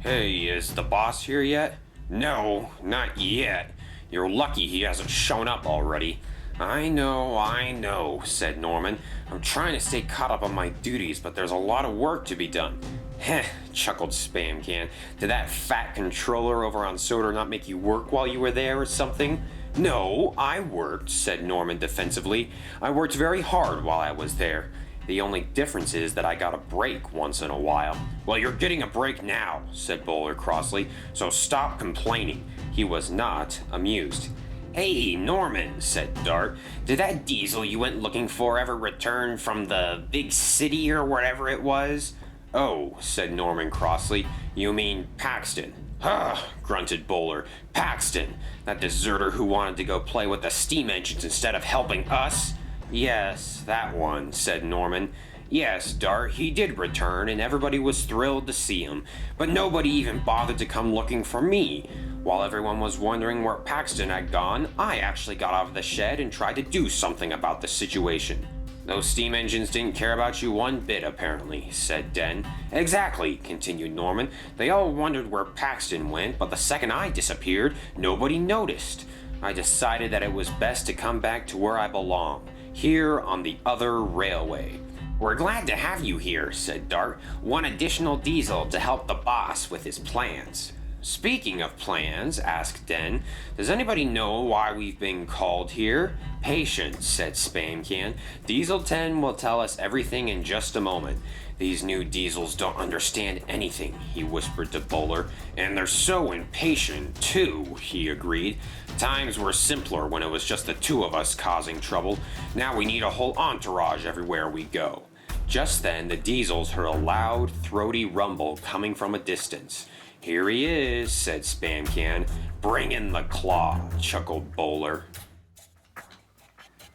Hey, is the boss here yet? No, not yet. You're lucky he hasn't shown up already. I know, said Norman. I'm trying to stay caught up on my duties, but there's a lot of work to be done. Heh, chuckled Spam Can. Did that fat controller over on Sodor not make you work while you were there or something? No, I worked, said Norman defensively. I worked very hard while I was there. The only difference is that I got a break once in a while. Well, you're getting a break now, said Bowler crossly, so stop complaining. He was not amused. Hey, Norman, said Dart, did that diesel you went looking for ever return from the big city or whatever it was? Oh, said Norman crossly, you mean Paxton. Huh, grunted Bowler. Paxton, that deserter who wanted to go play with the steam engines instead of helping us? Yes, that one, said Norman. Yes, Dart, he did return, and everybody was thrilled to see him, but nobody even bothered to come looking for me. While everyone was wondering where Paxton had gone, I actually got out of the shed and tried to do something about the situation. Those steam engines didn't care about you one bit, apparently, said Den. Exactly, continued Norman. They all wondered where Paxton went, but the second I disappeared, nobody noticed. I decided that it was best to come back to where I belong, here on the other railway. We're glad to have you here, said Dart. One additional diesel to help the boss with his plans. Speaking of plans, asked Den, does anybody know why we've been called here? Patience, said Spamcan. Diesel 10 will tell us everything in just a moment. These new diesels don't understand anything, he whispered to Bowler. And they're so impatient, too, he agreed. Times were simpler when it was just the two of us causing trouble. Now we need a whole entourage everywhere we go. Just then, the diesels heard a loud, throaty rumble coming from a distance. Here he is, said Spamcan. Bring in the claw, chuckled Bowler.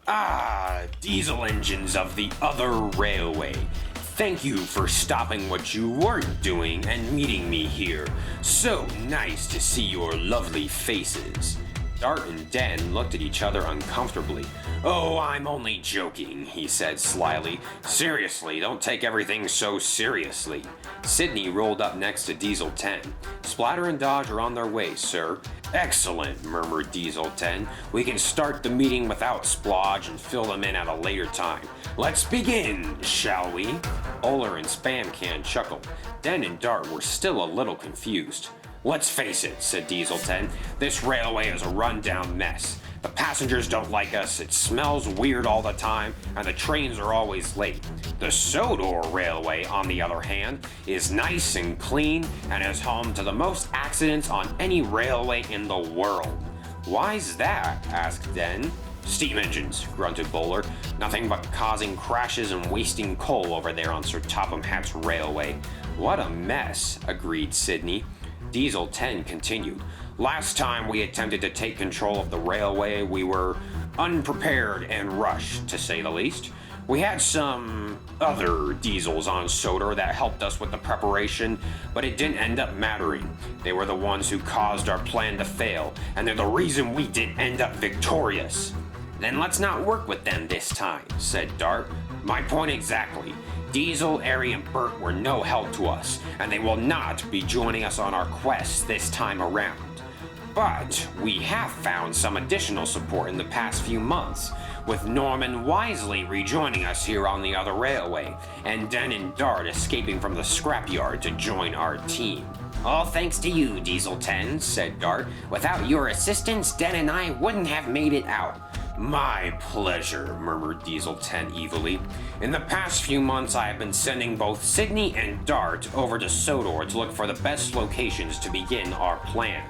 Ah, diesel engines of the other railway. Thank you for stopping what you weren't doing and meeting me here. So nice to see your lovely faces. Dart and Den looked at each other uncomfortably. Oh, I'm only joking, he said slyly. Seriously, don't take everything so seriously. Sydney rolled up next to Diesel 10. Splatter and Dodge are on their way, sir. Excellent, murmured Diesel 10. We can start the meeting without Splodge and fill them in at a later time. Let's begin, shall we? Bowler and Spamcan chuckled. Den and Dart were still a little confused. Let's face it, said Diesel 10, this railway is a rundown mess. The passengers don't like us, it smells weird all the time, and the trains are always late. The Sodor Railway, on the other hand, is nice and clean and is home to the most accidents on any railway in the world. Why's that? Asked Den. Steam engines, grunted Bowler. Nothing but causing crashes and wasting coal over there on Sir Topham Hatt's railway. What a mess, agreed Sydney. Diesel 10 continued. Last time we attempted to take control of the railway, we were unprepared and rushed, to say the least. We had some other diesels on Sodor that helped us with the preparation, but it didn't end up mattering. They were the ones who caused our plan to fail, and they're the reason we didn't end up victorious. Then let's not work with them this time, said Dart. My point exactly. Diesel, Airy, and Bert were no help to us, and they will not be joining us on our quest this time around. But we have found some additional support in the past few months, with Norman wisely rejoining us here on the other railway, and Den and Dart escaping from the scrapyard to join our team. All thanks to you, Diesel 10, said Dart. Without your assistance, Den and I wouldn't have made it out. My pleasure, murmured Diesel 10 evilly. In the past few months, I have been sending both Sydney and Dart over to Sodor to look for the best locations to begin our plan.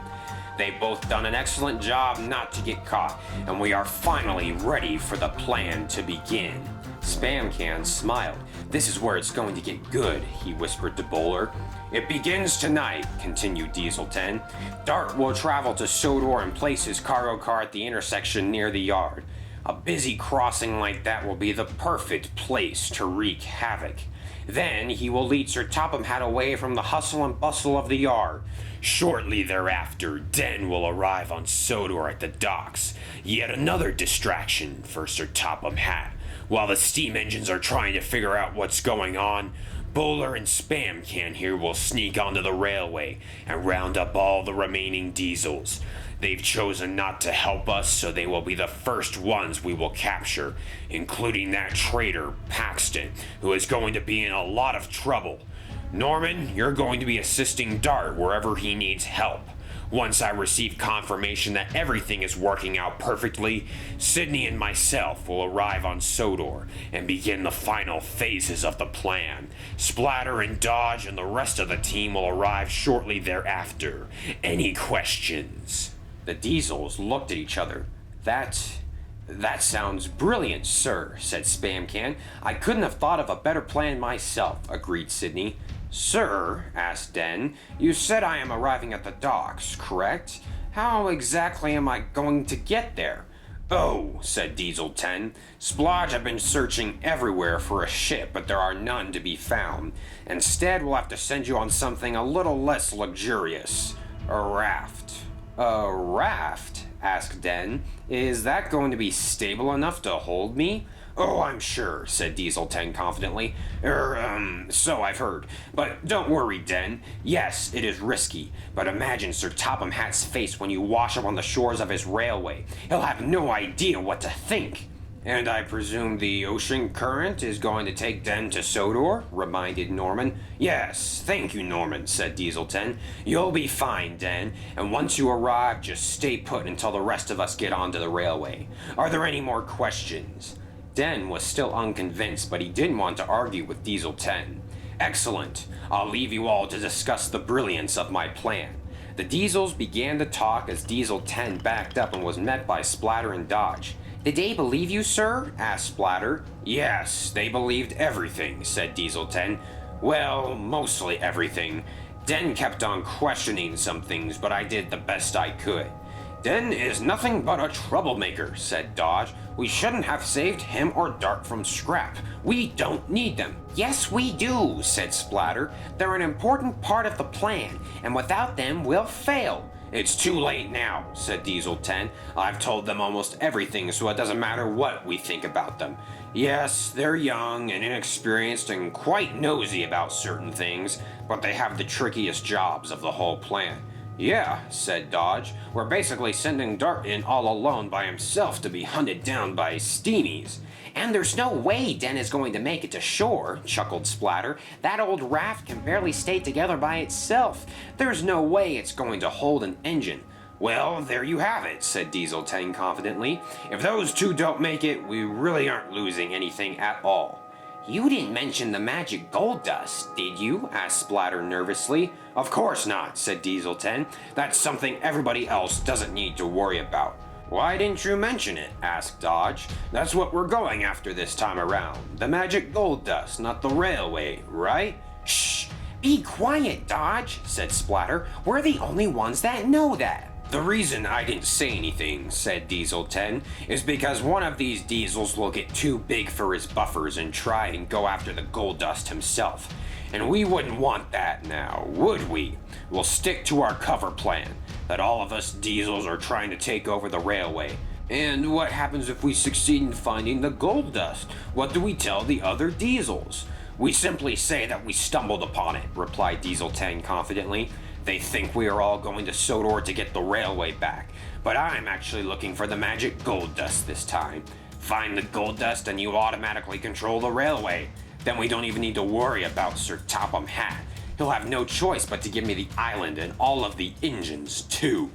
They've both done an excellent job not to get caught, and we are finally ready for the plan to begin. Spamcan smiled. This is where it's going to get good, he whispered to Bowler. It begins tonight, continued Diesel 10. Dart will travel to Sodor and place his cargo car at the intersection near the yard. A busy crossing like that will be the perfect place to wreak havoc. Then he will lead Sir Topham Hatt away from the hustle and bustle of the yard. Shortly thereafter, Den will arrive on Sodor at the docks. Yet another distraction for Sir Topham Hatt. While the steam engines are trying to figure out what's going on, Bowler and Spam Can here will sneak onto the railway and round up all the remaining diesels. They've chosen not to help us, so they will be the first ones we will capture, including that traitor, Paxton, who is going to be in a lot of trouble. Norman, you're going to be assisting Dart wherever he needs help. Once I receive confirmation that everything is working out perfectly, Sydney and myself will arrive on Sodor and begin the final phases of the plan. Splatter and Dodge and the rest of the team will arrive shortly thereafter. Any questions? The Diesels looked at each other. That sounds brilliant, sir, said Spam Can. I couldn't have thought of a better plan myself, agreed Sydney. Sir, asked Den, you said I am arriving at the docks, correct? How exactly am I going to get there? Oh, said Diesel 10. Splodge have been searching everywhere for a ship, but there are none to be found. Instead, we'll have to send you on something a little less luxurious. A raft. A raft? Asked Den. Is that going to be stable enough to hold me? Oh, I'm sure, said Diesel 10 confidently. So I've heard. But don't worry, Den. Yes, it is risky, but imagine Sir Topham Hatt's face when you wash up on the shores of his railway. He'll have no idea what to think. And I presume the ocean current is going to take Den to Sodor? Reminded Norman. Yes, thank you, Norman, said Diesel 10. You'll be fine, Den, and once you arrive, just stay put until the rest of us get onto the railway. Are there any more questions? Den was still unconvinced, but he didn't want to argue with Diesel 10. Excellent. I'll leave you all to discuss the brilliance of my plan. The Diesels began to talk as Diesel 10 backed up and was met by Splatter and Dodge. Did they believe you, sir? Asked Splatter. Yes, they believed everything, said Diesel 10. Well, mostly everything. Den kept on questioning some things, but I did the best I could. Den is nothing but a troublemaker, said Dodge. We shouldn't have saved him or Dart from scrap. We don't need them. Yes, we do, said Splatter. They're an important part of the plan, and without them, we'll fail. It's too late now, said Diesel 10. I've told them almost everything, so it doesn't matter what we think about them. Yes, they're young and inexperienced and quite nosy about certain things, but they have the trickiest jobs of the whole plan. Yeah, said Dodge. We're basically sending Dart in all alone by himself to be hunted down by steamies. And there's no way Den is going to make it to shore, chuckled Splatter. That old raft can barely stay together by itself. There's no way it's going to hold an engine. Well, there you have it, said Diesel 10 confidently. If those two don't make it, we really aren't losing anything at all. You didn't mention the magic gold dust, did you? Asked Splatter nervously. Of course not, said Diesel 10. That's something everybody else doesn't need to worry about. Why didn't you mention it? Asked Dodge. That's what we're going after this time around. The magic gold dust, not the railway, right? Shh! Be quiet, Dodge, said Splatter. We're the only ones that know that. The reason I didn't say anything, said Diesel 10, is because one of these diesels will get too big for his buffers and try and go after the gold dust himself. And we wouldn't want that now, would we? We'll stick to our cover plan, that all of us diesels are trying to take over the railway. And what happens if we succeed in finding the gold dust? What do we tell the other diesels? We simply say that we stumbled upon it, replied Diesel 10 confidently. They think we are all going to Sodor to get the railway back, but I'm actually looking for the magic gold dust this time. Find the gold dust and you automatically control the railway. Then we don't even need to worry about Sir Topham Hatt. He'll have no choice but to give me the island and all of the engines, too.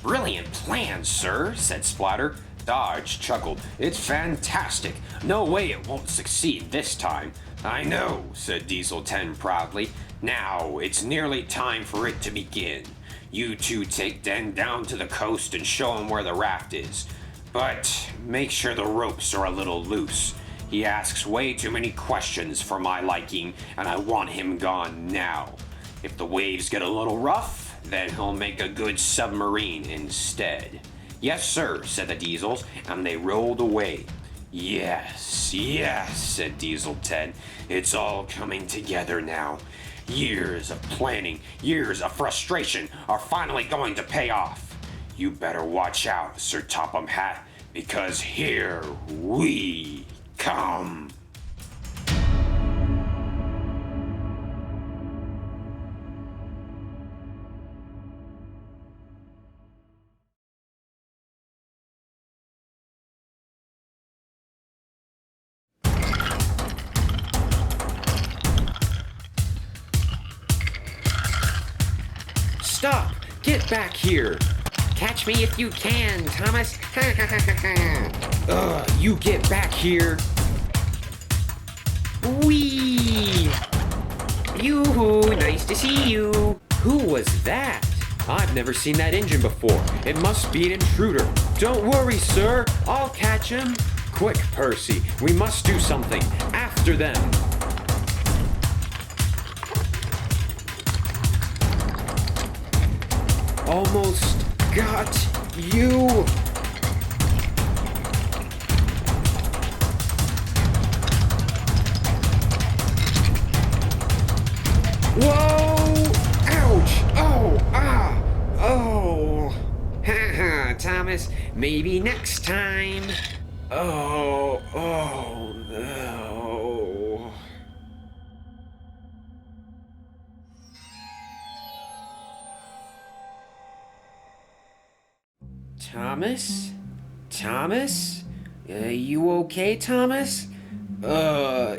Brilliant plan, sir, said Splatter. Dodge chuckled. It's fantastic. No way it won't succeed this time. I know, said Diesel 10 proudly. Now, it's nearly time for it to begin. You two take Den down to the coast and show him where the raft is. But make sure the ropes are a little loose. He asks way too many questions for my liking, and I want him gone now. If the waves get a little rough, then he'll make a good submarine instead. Yes, sir, said the Diesels, and they rolled away. Yes, said Diesel 10. It's all coming together now. Years of planning, years of frustration are finally going to pay off. You better watch out, Sir Topham Hatt, because here we come. stop! Get back here! Catch me if you can, Thomas. You get back here! Whee! Yoo-hoo, nice to see you. Who was that? I've never seen that engine before. It must be an intruder. Don't worry, sir. I'll catch him. Quick, Percy. We must do something. After them. Almost got you. Whoa! Ouch! Oh! Ah! Oh! Haha, Thomas, maybe next time. Oh! Oh! No! Thomas? Thomas? You okay, Thomas? Yeah,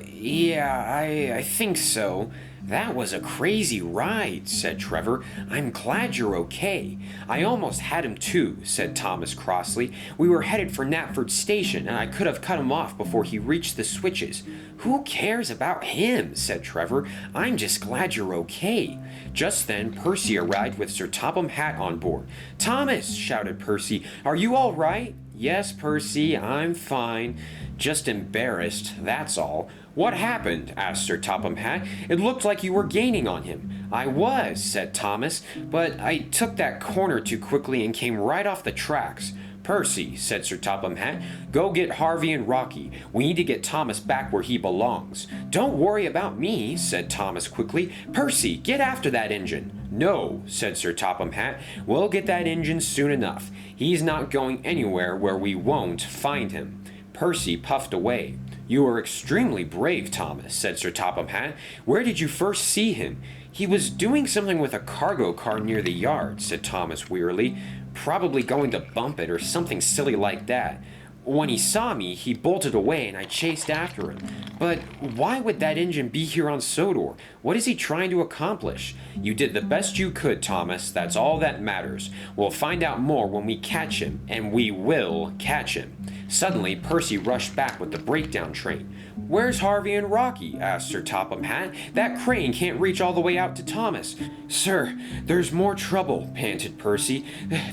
I think so. That was a crazy ride, said Trevor. I'm glad you're okay. I almost had him too, said Thomas crossly. We were headed for Knapford Station, and I could have cut him off before he reached the switches. Who cares about him, said Trevor. I'm just glad you're okay. Just then, Percy arrived with Sir Topham Hatt on board. Thomas, shouted Percy, are you all right? Yes, Percy, I'm fine. Just embarrassed, that's all. What happened? Asked Sir Topham Hatt. It looked like you were gaining on him. I was, said Thomas, but I took that corner too quickly and came right off the tracks. Percy, said Sir Topham Hatt, go get Harvey and Rocky. We need to get Thomas back where he belongs. Don't worry about me, said Thomas quickly. Percy, get after that engine. No, said Sir Topham Hatt. We'll get that engine soon enough. He's not going anywhere where we won't find him. Percy puffed away. You are extremely brave, Thomas, said Sir Topham Hatt. Where did you first see him? He was doing something with a cargo car near the yard, said Thomas wearily. Probably going to bump it or something silly like that. When he saw me, he bolted away and I chased after him. But why would that engine be here on Sodor? What is he trying to accomplish? You did the best you could, Thomas. That's all that matters. We'll find out more when we catch him, and we will catch him. Suddenly, Percy rushed back with the breakdown train. Where's Harvey and Rocky? Asked Sir Topham Hatt. That crane can't reach all the way out to Thomas. Sir, there's more trouble, panted Percy.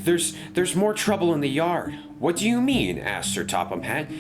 There's more trouble in the yard. What do you mean? Asked Sir Topham Hatt.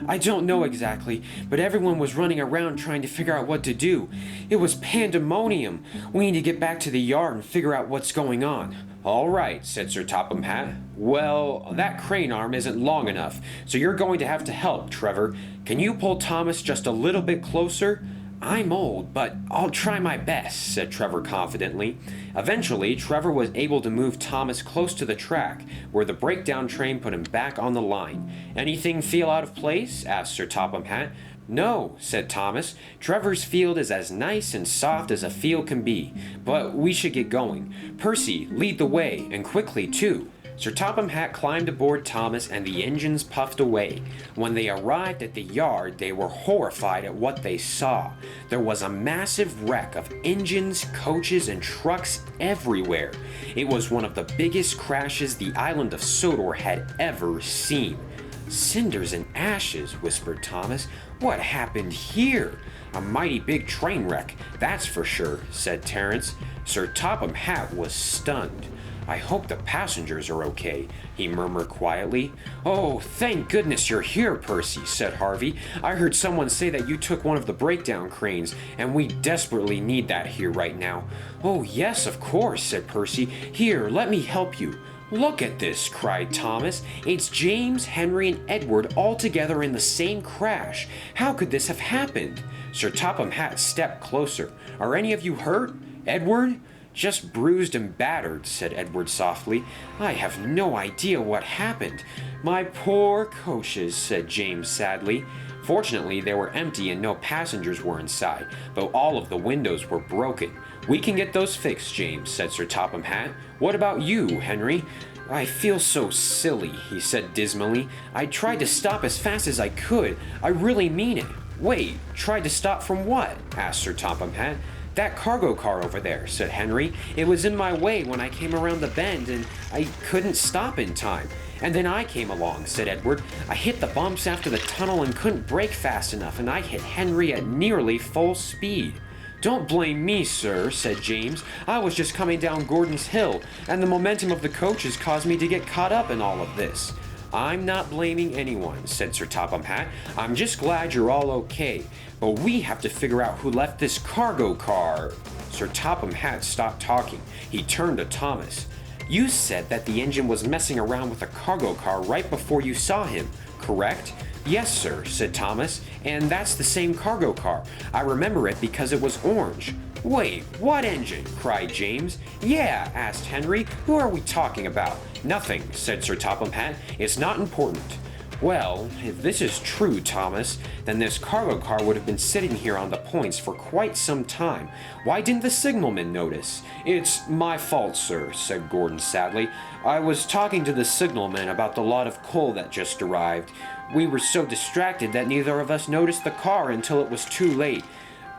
I don't know exactly, but everyone was running around trying to figure out what to do. It was pandemonium. We need to get back to the yard and figure out what's going on. All right, said Sir Topham Hatt. Well, that crane arm isn't long enough, so you're going to have to help, Trevor. Can you pull Thomas just a little bit closer? I'm old, but I'll try my best, said Trevor confidently. Eventually, Trevor was able to move Thomas close to the track, where the breakdown train put him back on the line. Anything feel out of place? Asked Sir Topham Hatt. No, said Thomas. Trevor's field is as nice and soft as a field can be, but we should get going. Percy, lead the way, and quickly too. Sir Topham Hatt climbed aboard Thomas and the engines puffed away. When they arrived at the yard, they were horrified at what they saw. There was a massive wreck of engines, coaches, and trucks everywhere. It was one of the biggest crashes the island of Sodor had ever seen. Cinders and ashes, whispered Thomas. What happened here? A mighty big train wreck, that's for sure, said Terence. Sir Topham Hatt was stunned. I hope the passengers are okay, he murmured quietly. Oh, thank goodness you're here, Percy, said Harvey. I heard someone say that you took one of the breakdown cranes, and we desperately need that here right now. Oh, yes, of course, said Percy. Here, let me help you. Look at this, cried Thomas. It's James, Henry, and Edward all together in the same crash. How could this have happened? Sir Topham Hatt stepped closer. Are any of you hurt? Edward? Just bruised and battered, said Edward softly. I have no idea what happened. My poor coaches, said James sadly. Fortunately, they were empty and no passengers were inside, though all of the windows were broken. We can get those fixed, James, said Sir Topham Hatt. What about you, Henry? I feel so silly, he said dismally. I tried to stop as fast as I could. I really mean it. Wait, tried to stop from what? Asked Sir Topham Hatt. That cargo car over there, said Henry. It was in my way when I came around the bend and I couldn't stop in time. And then I came along, said Edward. I hit the bumps after the tunnel and couldn't brake fast enough, and I hit Henry at nearly full speed. Don't blame me, sir, said James. I was just coming down Gordon's Hill, and the momentum of the coaches caused me to get caught up in all of this. I'm not blaming anyone, said Sir Topham Hatt. I'm just glad you're all okay. But we have to figure out who left this cargo car. Sir Topham Hatt stopped talking. He turned to Thomas. You said that the engine was messing around with a cargo car right before you saw him, correct? Yes, sir, said Thomas, and that's the same cargo car. I remember it because it was orange. Wait, what engine? Cried James. Yeah, asked Henry. Who are we talking about? Nothing, said Sir Topham Hatt. It's not important. Well, if this is true, Thomas, then this cargo car would have been sitting here on the points for quite some time. Why didn't the signalman notice? It's my fault, sir, said Gordon sadly. I was talking to the signalman about the lot of coal that just arrived. We were so distracted that neither of us noticed the car until it was too late.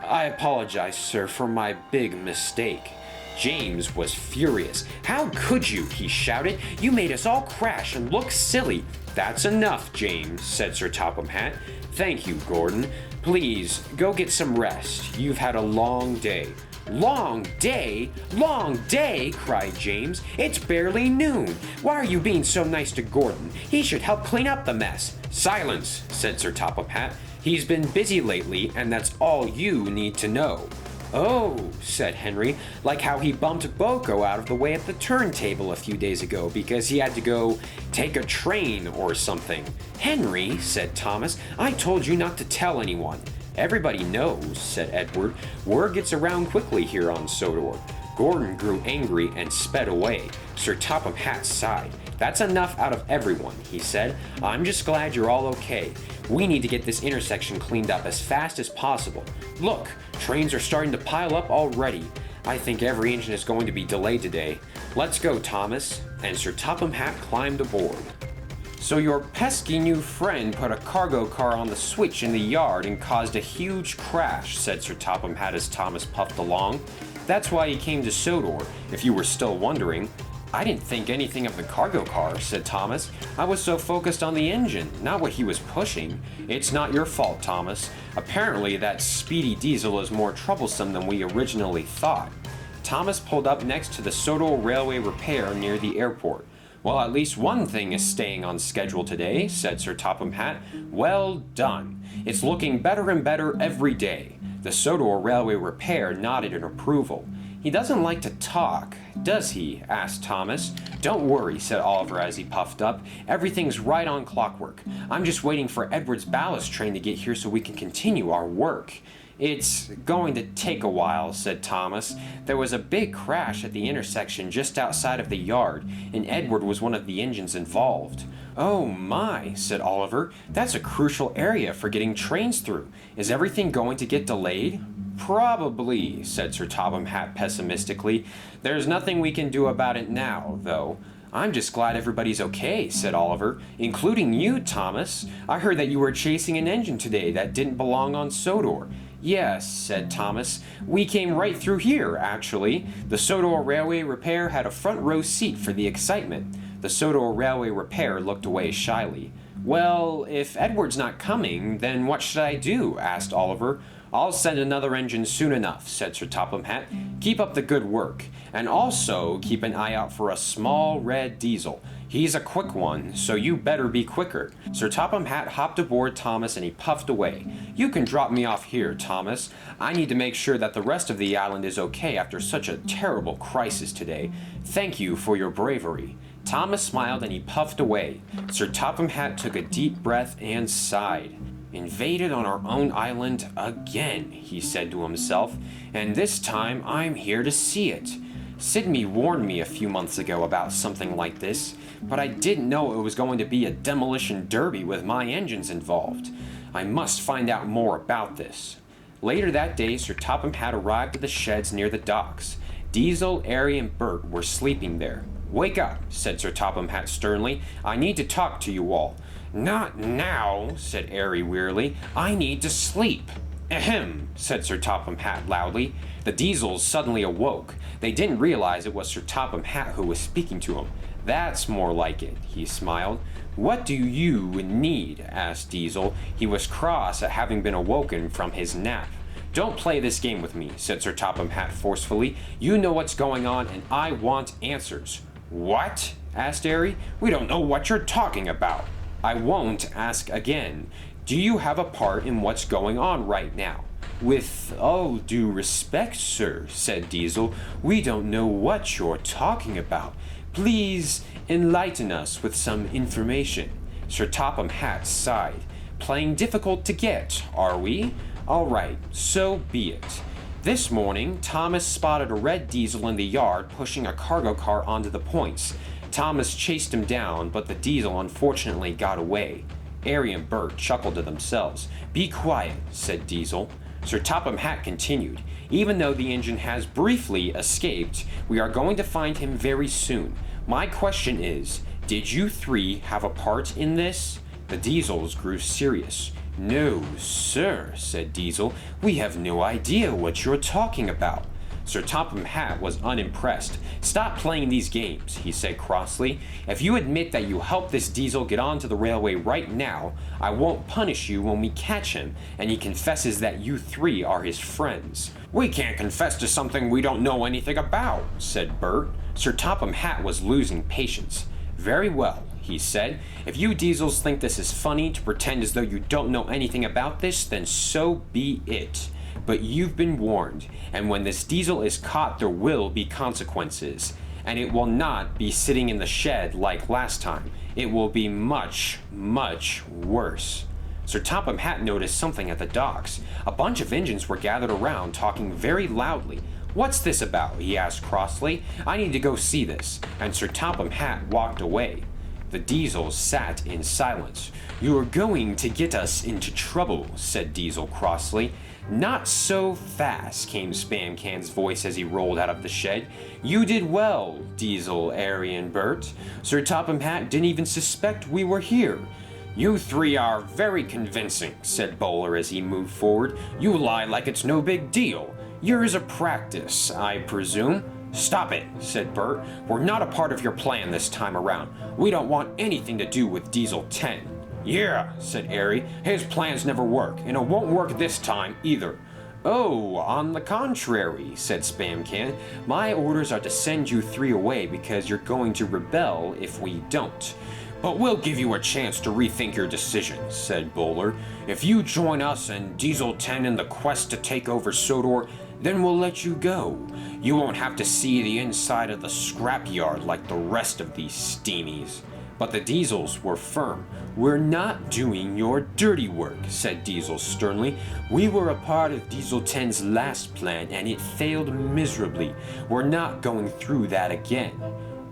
I apologize, sir, for my big mistake. James was furious. How could you? He shouted. You made us all crash and look silly. That's enough, James, said Sir Topham Hatt. Thank you, Gordon. Please, go get some rest. You've had a long day. Long day? Long day? Cried James. It's barely noon. Why are you being so nice to Gordon? He should help clean up the mess. Silence, said Sir Topham Hatt. He's been busy lately, and that's all you need to know. Oh, said Henry, like how he bumped Boko out of the way at the turntable a few days ago because he had to go take a train or something. Henry, said Thomas, I told you not to tell anyone. Everybody knows, said Edward. Word gets around quickly here on Sodor. Gordon grew angry and sped away. Sir Topham Hatt sighed. That's enough out of everyone, he said. I'm just glad you're all okay. We need to get this intersection cleaned up as fast as possible. Look, trains are starting to pile up already. I think every engine is going to be delayed today. Let's go, Thomas. And Sir Topham Hatt climbed aboard. So your pesky new friend put a cargo car on the switch in the yard and caused a huge crash, said Sir Topham Hatt as Thomas puffed along. That's why he came to Sodor, if you were still wondering. I didn't think anything of the cargo car, said Thomas. I was so focused on the engine, not what he was pushing. It's not your fault, Thomas. Apparently that speedy diesel is more troublesome than we originally thought. Thomas pulled up next to the Sodor Railway repair near the airport. Well, at least one thing is staying on schedule today, said Sir Topham Hatt. Well done. It's looking better and better every day. The Sodor Railway repair nodded in approval. He doesn't like to talk, does he? Asked Thomas. Don't worry, said Oliver as he puffed up. Everything's right on clockwork. I'm just waiting for Edward's ballast train to get here so we can continue our work. It's going to take a while, said Thomas. There was a big crash at the intersection just outside of the yard, and Edward was one of the engines involved. Oh my, said Oliver. That's a crucial area for getting trains through. Is everything going to get delayed? Probably, said Sir Topham Hatt pessimistically. There's nothing we can do about it now, though. I'm just glad everybody's okay, said Oliver, including you, Thomas. I heard that you were chasing an engine today that didn't belong on Sodor. Yes, said Thomas. We came right through here, actually. The Sodor Railway repair had a front row seat for the excitement. The Sodor Railway repair looked away shyly. Well, if Edward's not coming, then what should I do? Asked Oliver. I'll send another engine soon enough, said Sir Topham Hatt. Keep up the good work. And also keep an eye out for a small red diesel. He's a quick one, so you better be quicker. Sir Topham Hatt hopped aboard Thomas and he puffed away. You can drop me off here, Thomas. I need to make sure that the rest of the island is okay after such a terrible crisis today. Thank you for your bravery. Thomas smiled and he puffed away. Sir Topham Hatt took a deep breath and sighed. Invaded on our own island again, he said to himself, and this time I'm here to see it. Sydney warned me a few months ago about something like this, but I didn't know it was going to be a demolition derby with my engines involved. I must find out more about this. Later that day, Sir Topham Hatt arrived at the sheds near the docks. Diesel, Airy, and Bert were sleeping there. Wake up, said Sir Topham Hatt sternly. I need to talk to you all. Not now, said Airy wearily. I need to sleep. Ahem, said Sir Topham Hatt loudly. The Diesels suddenly awoke. They didn't realize it was Sir Topham Hatt who was speaking to them. That's more like it, he smiled. What do you need? Asked Diesel. He was cross at having been awoken from his nap. Don't play this game with me, said Sir Topham Hatt forcefully. You know what's going on, and I want answers. What? Asked Airy. We don't know what you're talking about. I won't ask again. Do you have a part in what's going on right now? With all due respect, sir, said Diesel, we don't know what you're talking about. Please enlighten us with some information. Sir Topham Hatt sighed. Playing difficult to get, are we? All right, so be it. This morning, Thomas spotted a red Diesel in the yard pushing a cargo car onto the points. Thomas chased him down, but the Diesel unfortunately got away. Airy and Bert chuckled to themselves. Be quiet, said Diesel. Sir Topham Hatt continued. Even though the engine has briefly escaped, we are going to find him very soon. My question is, did you three have a part in this? The Diesels grew serious. No, sir, said Diesel. We have no idea what you're talking about. Sir Topham Hatt was unimpressed. Stop playing these games, he said crossly. If you admit that you helped this Diesel get onto the railway right now, I won't punish you when we catch him, and he confesses that you three are his friends. We can't confess to something we don't know anything about, said Bert. Sir Topham Hatt was losing patience. Very well, he said. If you Diesels think this is funny to pretend as though you don't know anything about this, then so be it. But you've been warned, and when this Diesel is caught, there will be consequences. And it will not be sitting in the shed like last time. It will be much, much worse. Sir Topham Hatt noticed something at the docks. A bunch of engines were gathered around, talking very loudly. What's this about? He asked crossly. I need to go see this. And Sir Topham Hatt walked away. The Diesels sat in silence. You're going to get us into trouble, said Diesel crossly. Not so fast, came Spam Can's voice as he rolled out of the shed. You did well, Diesel, Airy, and Bert. Sir Topham Hatt didn't even suspect we were here. You three are very convincing, said Bowler as he moved forward. You lie like it's no big deal. Yours a practice, I presume. Stop it, said Bert. We're not a part of your plan this time around. We don't want anything to do with Diesel 10. Yeah, said Airy. His plans never work, and it won't work this time either. Oh, on the contrary, said Spam Can. My orders are to send you three away because you're going to rebel if we don't. But we'll give you a chance to rethink your decision, said Bowler. If you join us and Diesel 10 in the quest to take over Sodor, then we'll let you go. You won't have to see the inside of the scrapyard like the rest of these steamies. But the Diesels were firm. We're not doing your dirty work, said Diesel sternly. We were a part of Diesel 10's last plan and it failed miserably. We're not going through that again.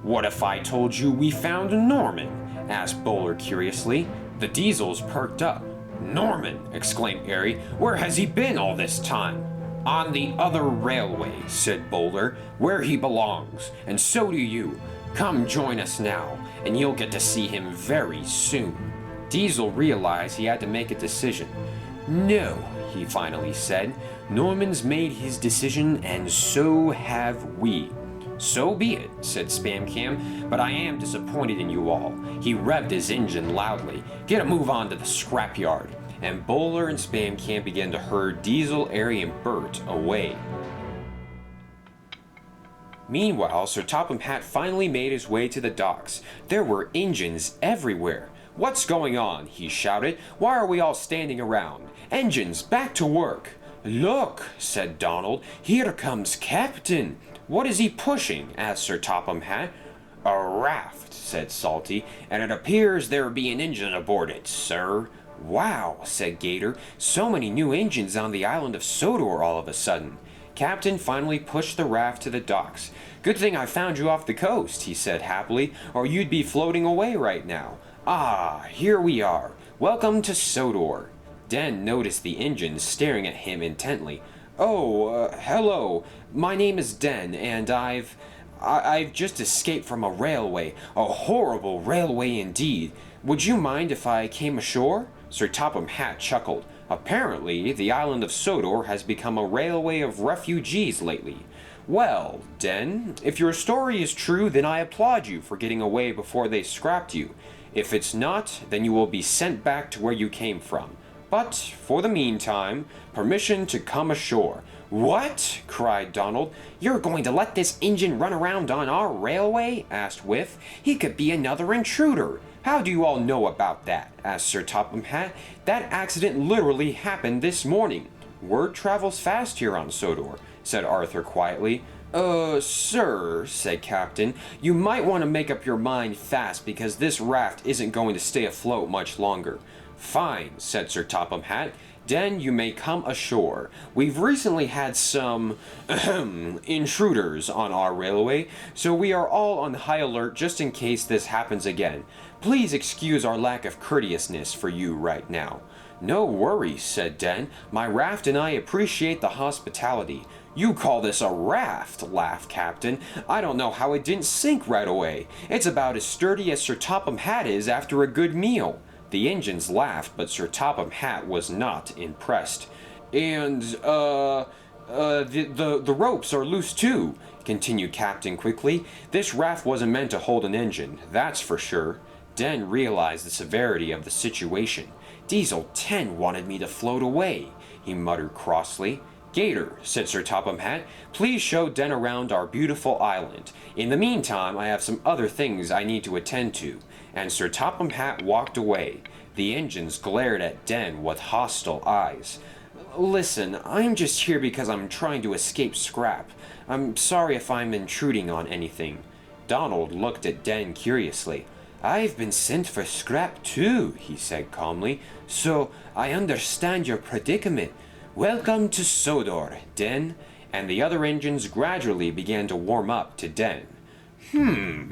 What if I told you we found Norman? Asked Bowler curiously. The Diesels perked up. Norman, exclaimed Airy. Where has he been all this time? On the other railway, said Bowler, where he belongs, and so do you. Come join us now, and you'll get to see him very soon. Diesel realized he had to make a decision. No, he finally said. Norman's made his decision, and so have we. So be it, said Spam Cam, but I am disappointed in you all. He revved his engine loudly. Get a move on to the scrapyard. And Bowler and Spam Cam began to herd Diesel, Airy, and Bert away. Meanwhile, Sir Topham Hatt finally made his way to the docks. There were engines everywhere. What's going on? He shouted. Why are we all standing around? Engines, back to work. Look, said Donald. Here comes Captain. What is he pushing? Asked Sir Topham Hatt. A raft, said Salty, and it appears there be an engine aboard it, sir. Wow, said Gator. So many new engines on the island of Sodor all of a sudden. Captain finally pushed the raft to the docks. Good thing I found you off the coast, he said happily, or you'd be floating away right now. Ah, here we are. Welcome to Sodor. Den noticed the engines staring at him intently. Oh, hello. My name is Den, and I've just escaped from a railway. A horrible railway indeed. Would you mind if I came ashore? Sir Topham Hatt chuckled. Apparently, the island of Sodor has become a railway of refugees lately. Well, Den, if your story is true, then I applaud you for getting away before they scrapped you. If it's not, then you will be sent back to where you came from. But, for the meantime, permission to come ashore. What? Cried Donald. You're going to let this engine run around on our railway? Asked Whiff. He could be another intruder. How do you all know about that? Asked Sir Topham Hatt. That accident literally happened this morning. Word travels fast here on Sodor, said Arthur quietly. Sir, said Captain, you might want to make up your mind fast because this raft isn't going to stay afloat much longer. Fine, said Sir Topham Hatt. Den, you may come ashore. We've recently had some intruders on our railway, so we are all on high alert just in case this happens again. Please excuse our lack of courteousness for you right now. No worries, said Den. My raft and I appreciate the hospitality. You call this a raft, laughed Captain. I don't know how it didn't sink right away. It's about as sturdy as Sir Topham Hatt is after a good meal. The engines laughed, but Sir Topham Hatt was not impressed. And, the ropes are loose too, continued Captain quickly. This raft wasn't meant to hold an engine, that's for sure. Den realized the severity of the situation. Diesel 10 wanted me to float away, he muttered crossly. Gator, said Sir Topham Hatt, please show Den around our beautiful island. In the meantime, I have some other things I need to attend to. And Sir Topham Hatt walked away. The engines glared at Den with hostile eyes. Listen, I'm just here because I'm trying to escape scrap. I'm sorry if I'm intruding on anything. Donald looked at Den curiously. I've been sent for scrap too, he said calmly, so I understand your predicament. Welcome to Sodor, Den. And the other engines gradually began to warm up to Den.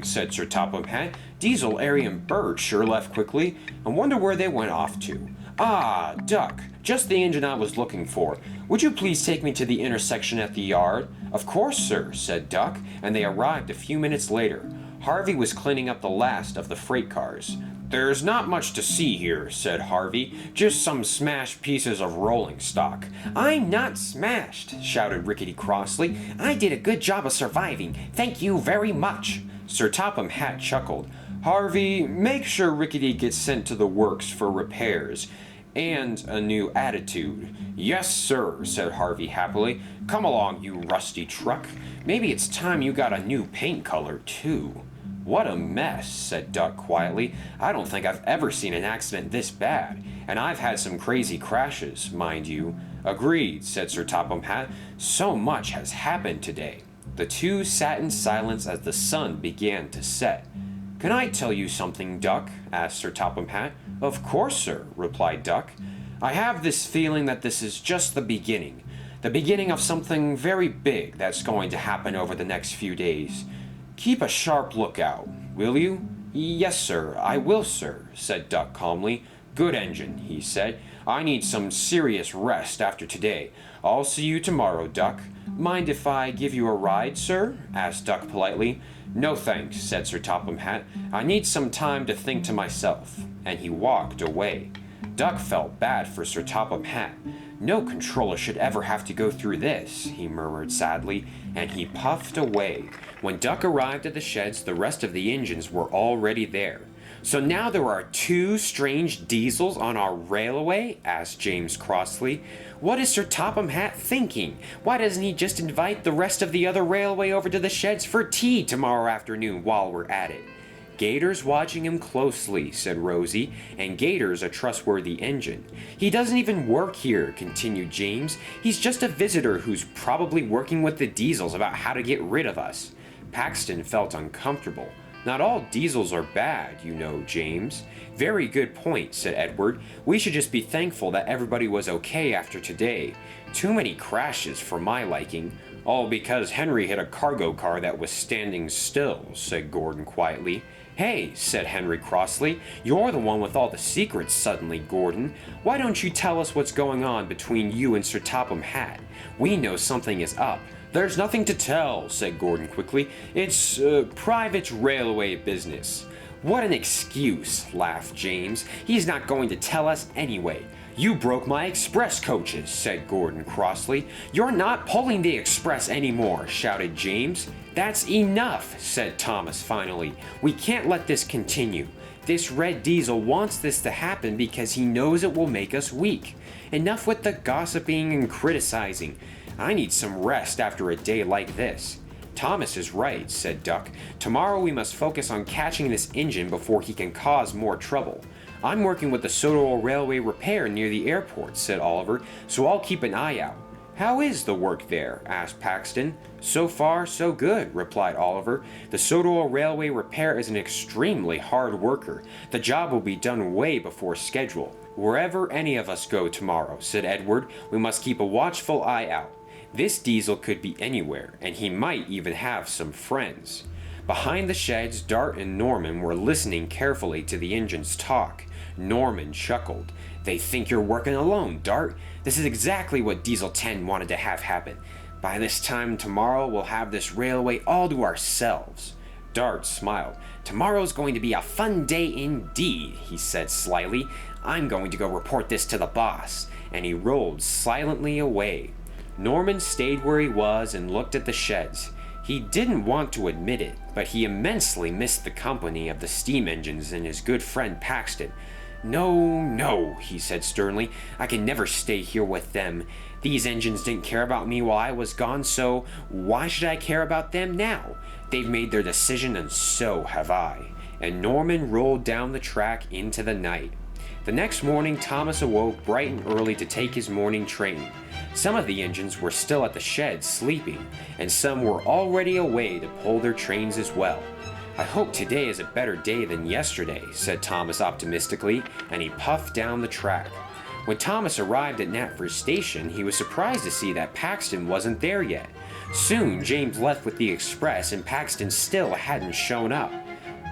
Said Sir Topham Hatt. Diesel, Airy, and Bird sure left quickly. I wonder where they went off to. Ah, Duck, just the engine I was looking for. Would you please take me to the intersection at the yard? Of course, sir, said Duck, and they arrived a few minutes later. Harvey was cleaning up the last of the freight cars. There's not much to see here, said Harvey, just some smashed pieces of rolling stock. I'm not smashed, shouted Rickety crossly. I did a good job of surviving. Thank you very much. Sir Topham Hatt chuckled. Harvey, make sure Rickety gets sent to the works for repairs. And a new attitude. Yes, sir, said Harvey happily. Come along, you rusty truck. Maybe it's time you got a new paint color, too. What a mess, said Duck quietly. I don't think I've ever seen an accident this bad, and I've had some crazy crashes, mind you. Agreed, said Sir Topham Hatt. So much has happened today. The two sat in silence as the sun began to set. Can I tell you something, Duck? Asked Sir Topham Hatt. Of course, sir, replied Duck. I have this feeling that this is just the beginning of something very big that's going to happen over the next few days. Keep a sharp lookout, will you? Yes, sir, I will, sir, said Duck calmly. Good engine, he said. I need some serious rest after today. I'll see you tomorrow, Duck. Mind if I give you a ride, sir? Asked Duck politely. No thanks, said Sir Topham Hatt. I need some time to think to myself. And he walked away. Duck felt bad for Sir Topham Hatt. No controller should ever have to go through this, he murmured sadly, and he puffed away. When Duck arrived at the sheds, the rest of the engines were already there. So now there are two strange diesels on our railway? Asked James crossly. What is Sir Topham Hatt thinking? Why doesn't he just invite the rest of the other railway over to the sheds for tea tomorrow afternoon while we're at it? Gator's watching him closely, said Rosie, and Gator's a trustworthy engine. He doesn't even work here, continued James. He's just a visitor who's probably working with the diesels about how to get rid of us. Paxton felt uncomfortable. Not all diesels are bad, you know, James. Very good point, said Edward. We should just be thankful that everybody was okay after today. Too many crashes for my liking. All because Henry hit a cargo car that was standing still, said Gordon quietly. Hey, said Henry crossly, you're the one with all the secrets suddenly, Gordon. Why don't you tell us what's going on between you and Sir Topham Hatt? We know something is up. There's nothing to tell, said Gordon quickly. It's private railway business. What an excuse, laughed James. He's not going to tell us anyway. "You broke my express coaches," said Gordon crossly. "You're not pulling the express anymore," shouted James. "That's enough," said Thomas finally. "We can't let this continue. This red diesel wants this to happen because he knows it will make us weak. Enough with the gossiping and criticizing. I need some rest after a day like this." "Thomas is right," said Duck. "Tomorrow we must focus on catching this engine before he can cause more trouble." "I'm working with the Sodor Railway repair near the airport," said Oliver, "so I'll keep an eye out." "How is the work there?" asked Paxton. "So far, so good," replied Oliver. "The Sodor Railway repair is an extremely hard worker. The job will be done way before schedule." "Wherever any of us go tomorrow," said Edward, "we must keep a watchful eye out. This diesel could be anywhere, and he might even have some friends." Behind the sheds, Dart and Norman were listening carefully to the engine's talk. Norman chuckled. "They think you're working alone, Dart. This is exactly what Diesel 10 wanted to have happen. By this time tomorrow, we'll have this railway all to ourselves." Dart smiled. "Tomorrow's going to be a fun day indeed," he said slyly. "I'm going to go report this to the boss." And he rolled silently away. Norman stayed where he was and looked at the sheds. He didn't want to admit it, but he immensely missed the company of the steam engines and his good friend Paxton. No, he said sternly. "I can never stay here with them. These engines didn't care about me while I was gone, so why should I care about them now? They've made their decision and so have I." And Norman rolled down the track into the night. The next morning, Thomas awoke bright and early to take his morning train. Some of the engines were still at the shed sleeping, and some were already away to pull their trains as well. "I hope today is a better day than yesterday," said Thomas optimistically, and he puffed down the track. When Thomas arrived at Knapford Station, he was surprised to see that Paxton wasn't there yet. Soon, James left with the express, and Paxton still hadn't shown up.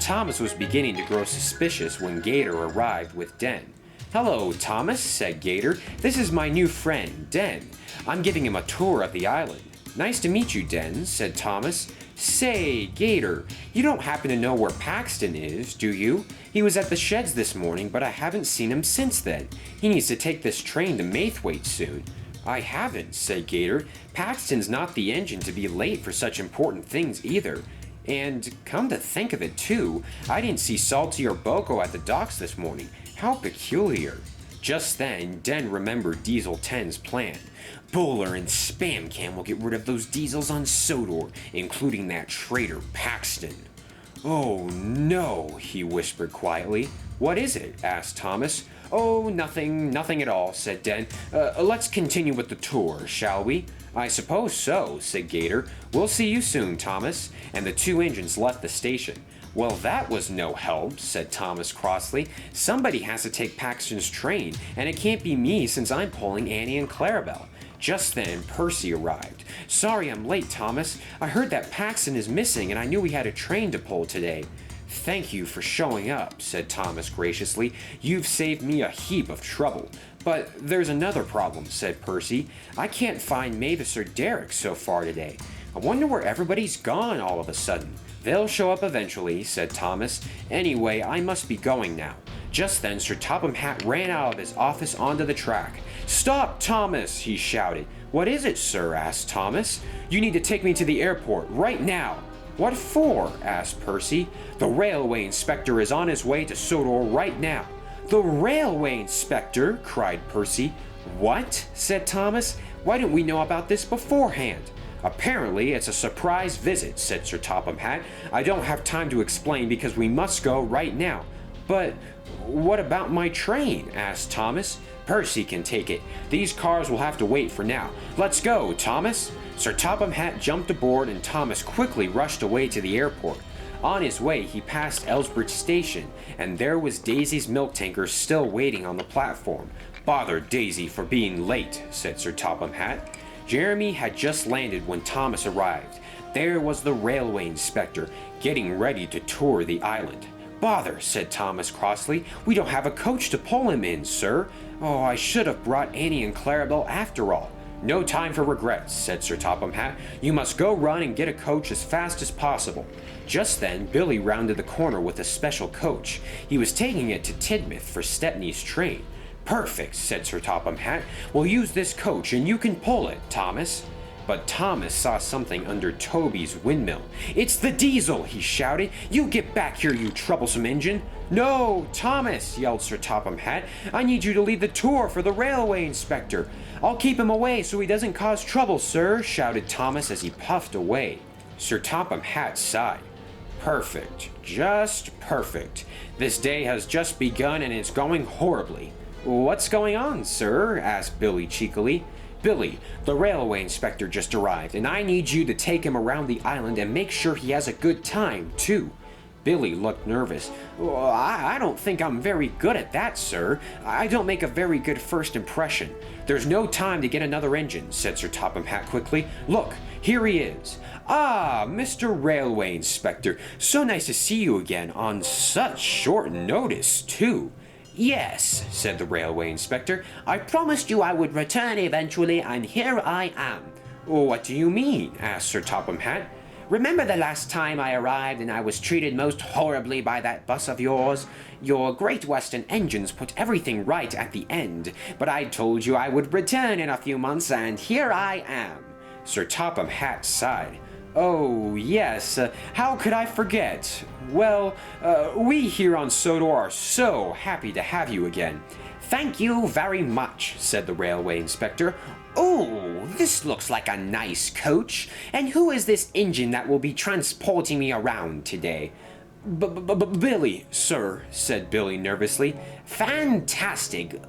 Thomas was beginning to grow suspicious when Gator arrived with Den. "Hello, Thomas," said Gator. "This is my new friend, Den. I'm giving him a tour of the island." "Nice to meet you, Den," said Thomas. "Say, Gator, you don't happen to know where Paxton is, do you? He was at the sheds this morning, but I haven't seen him since then. He needs to take this train to Maithwaite soon." "I haven't," said Gator. "Paxton's not the engine to be late for such important things either. And come to think of it too, I didn't see Salty or Boko at the docks this morning. How peculiar." Just then, Den remembered Diesel 10's plan. "Bowler and Spam Cam will get rid of those diesels on Sodor, including that traitor Paxton." "Oh no," he whispered quietly. "What is it?" asked Thomas. "Oh, nothing at all," said Den. Let's continue with the tour, shall we?" "I suppose so," said Gator. "We'll see you soon, Thomas." And the two engines left the station. "Well, that was no help," said Thomas crossly. "Somebody has to take Paxton's train, and it can't be me since I'm pulling Annie and Clarabelle." Just then, Percy arrived. "Sorry I'm late, Thomas. I heard that Paxton is missing, and I knew we had a train to pull today." "Thank you for showing up," said Thomas graciously. "You've saved me a heap of trouble." "But there's another problem," said Percy. "I can't find Mavis or Derek so far today. I wonder where everybody's gone all of a sudden." "They'll show up eventually," said Thomas. "Anyway, I must be going now." Just then, Sir Topham Hatt ran out of his office onto the track. "Stop, Thomas!" he shouted. "What is it, sir?" asked Thomas. "You need to take me to the airport, right now." "What for?" asked Percy. "The railway inspector is on his way to Sodor right now." "The railway inspector?" cried Percy. "What?" said Thomas. "Why didn't we know about this beforehand?" "Apparently it's a surprise visit," said Sir Topham Hatt. "I don't have time to explain because we must go right now." "But what about my train?" asked Thomas. "Percy can take it. These cars will have to wait for now. Let's go, Thomas." Sir Topham Hatt jumped aboard and Thomas quickly rushed away to the airport. On his way, he passed Elsbridge Station, and there was Daisy's milk tanker still waiting on the platform. "Bother Daisy for being late," said Sir Topham Hatt. Jeremy had just landed when Thomas arrived. There was the railway inspector, getting ready to tour the island. "Bother," said Thomas crossly. "We don't have a coach to pull him in, sir. Oh, I should have brought Annie and Clarabelle after all." "No time for regrets," said Sir Topham Hatt. "You must go run and get a coach as fast as possible." Just then, Billy rounded the corner with a special coach. He was taking it to Tidmouth for Stepney's train. Perfect, said Sir Topham Hatt. We'll use this coach and you can pull it, Thomas. But Thomas saw something under Toby's windmill. It's the diesel, he shouted. You get back here, you troublesome engine. No, Thomas, yelled Sir Topham Hatt. I need you to lead the tour for the railway inspector. I'll keep him away so he doesn't cause trouble, sir, shouted Thomas as he puffed away. Sir Topham Hatt sighed. Perfect, just perfect. This day has just begun and it's going horribly. What's going on, sir? Asked Billy cheekily. Billy, the railway inspector just arrived, and I need you to take him around the island and make sure he has a good time, too. Billy looked nervous. Well, I don't think I'm very good at that, sir. I don't make a very good first impression. There's no time to get another engine, said Sir Topham Hatt quickly. Look, here he is. Ah, Mr. Railway Inspector. So nice to see you again on such short notice, too. Yes, said the railway inspector. I promised you I would return eventually, and here I am. What do you mean? Asked Sir Topham Hatt. Remember the last time I arrived and I was treated most horribly by that bus of yours? Your Great Western engines put everything right at the end, but I told you I would return in a few months, and here I am. Sir Topham Hatt sighed. Oh, yes, how could I forget? Well, we here on Sodor are so happy to have you again. Thank you very much, said the railway inspector. Oh, this looks like a nice coach. And who is this engine that will be transporting me around today? Billy, sir, said Billy nervously. Fantastic,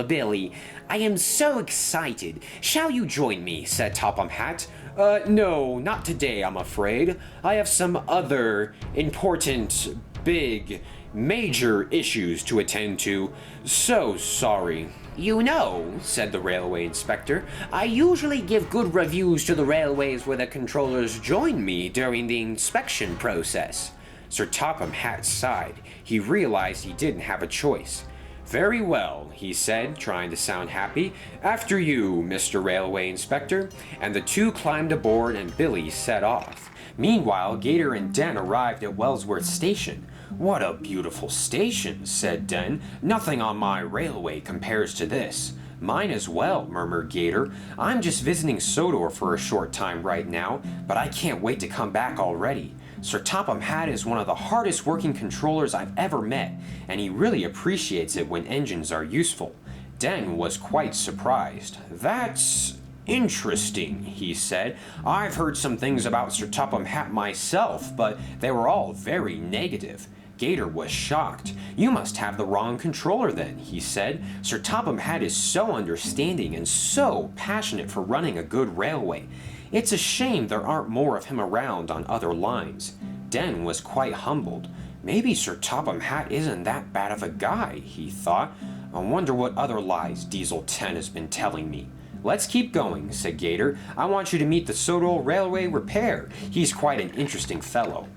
Billy. I am so excited. Shall you join me? Said Topham Hatt. No, not today, I'm afraid. I have some other important, big, major issues to attend to. So sorry. You know, said the railway inspector, I usually give good reviews to the railways where the controllers join me during the inspection process. Sir Topham Hatt sighed. He realized he didn't have a choice. Very well, he said, trying to sound happy. After you, Mr. Railway Inspector. And the two climbed aboard and Billy set off. Meanwhile, Gator and Den arrived at Wellsworth Station. What a beautiful station, said Den. Nothing on my railway compares to this. Mine as well, murmured Gator. I'm just visiting Sodor for a short time right now, but I can't wait to come back already. Sir Topham Hatt is one of the hardest working controllers I've ever met, and he really appreciates it when engines are useful. Den was quite surprised. That's interesting, he said. I've heard some things about Sir Topham Hatt myself, but they were all very negative. Gator was shocked. You must have the wrong controller then, he said. Sir Topham Hatt is so understanding and so passionate for running a good railway. It's a shame there aren't more of him around on other lines. Den was quite humbled. Maybe Sir Topham Hatt isn't that bad of a guy, he thought. I wonder what other lies Diesel 10 has been telling me. Let's keep going, said Gator. I want you to meet the Sodor Railway Repair. He's quite an interesting fellow.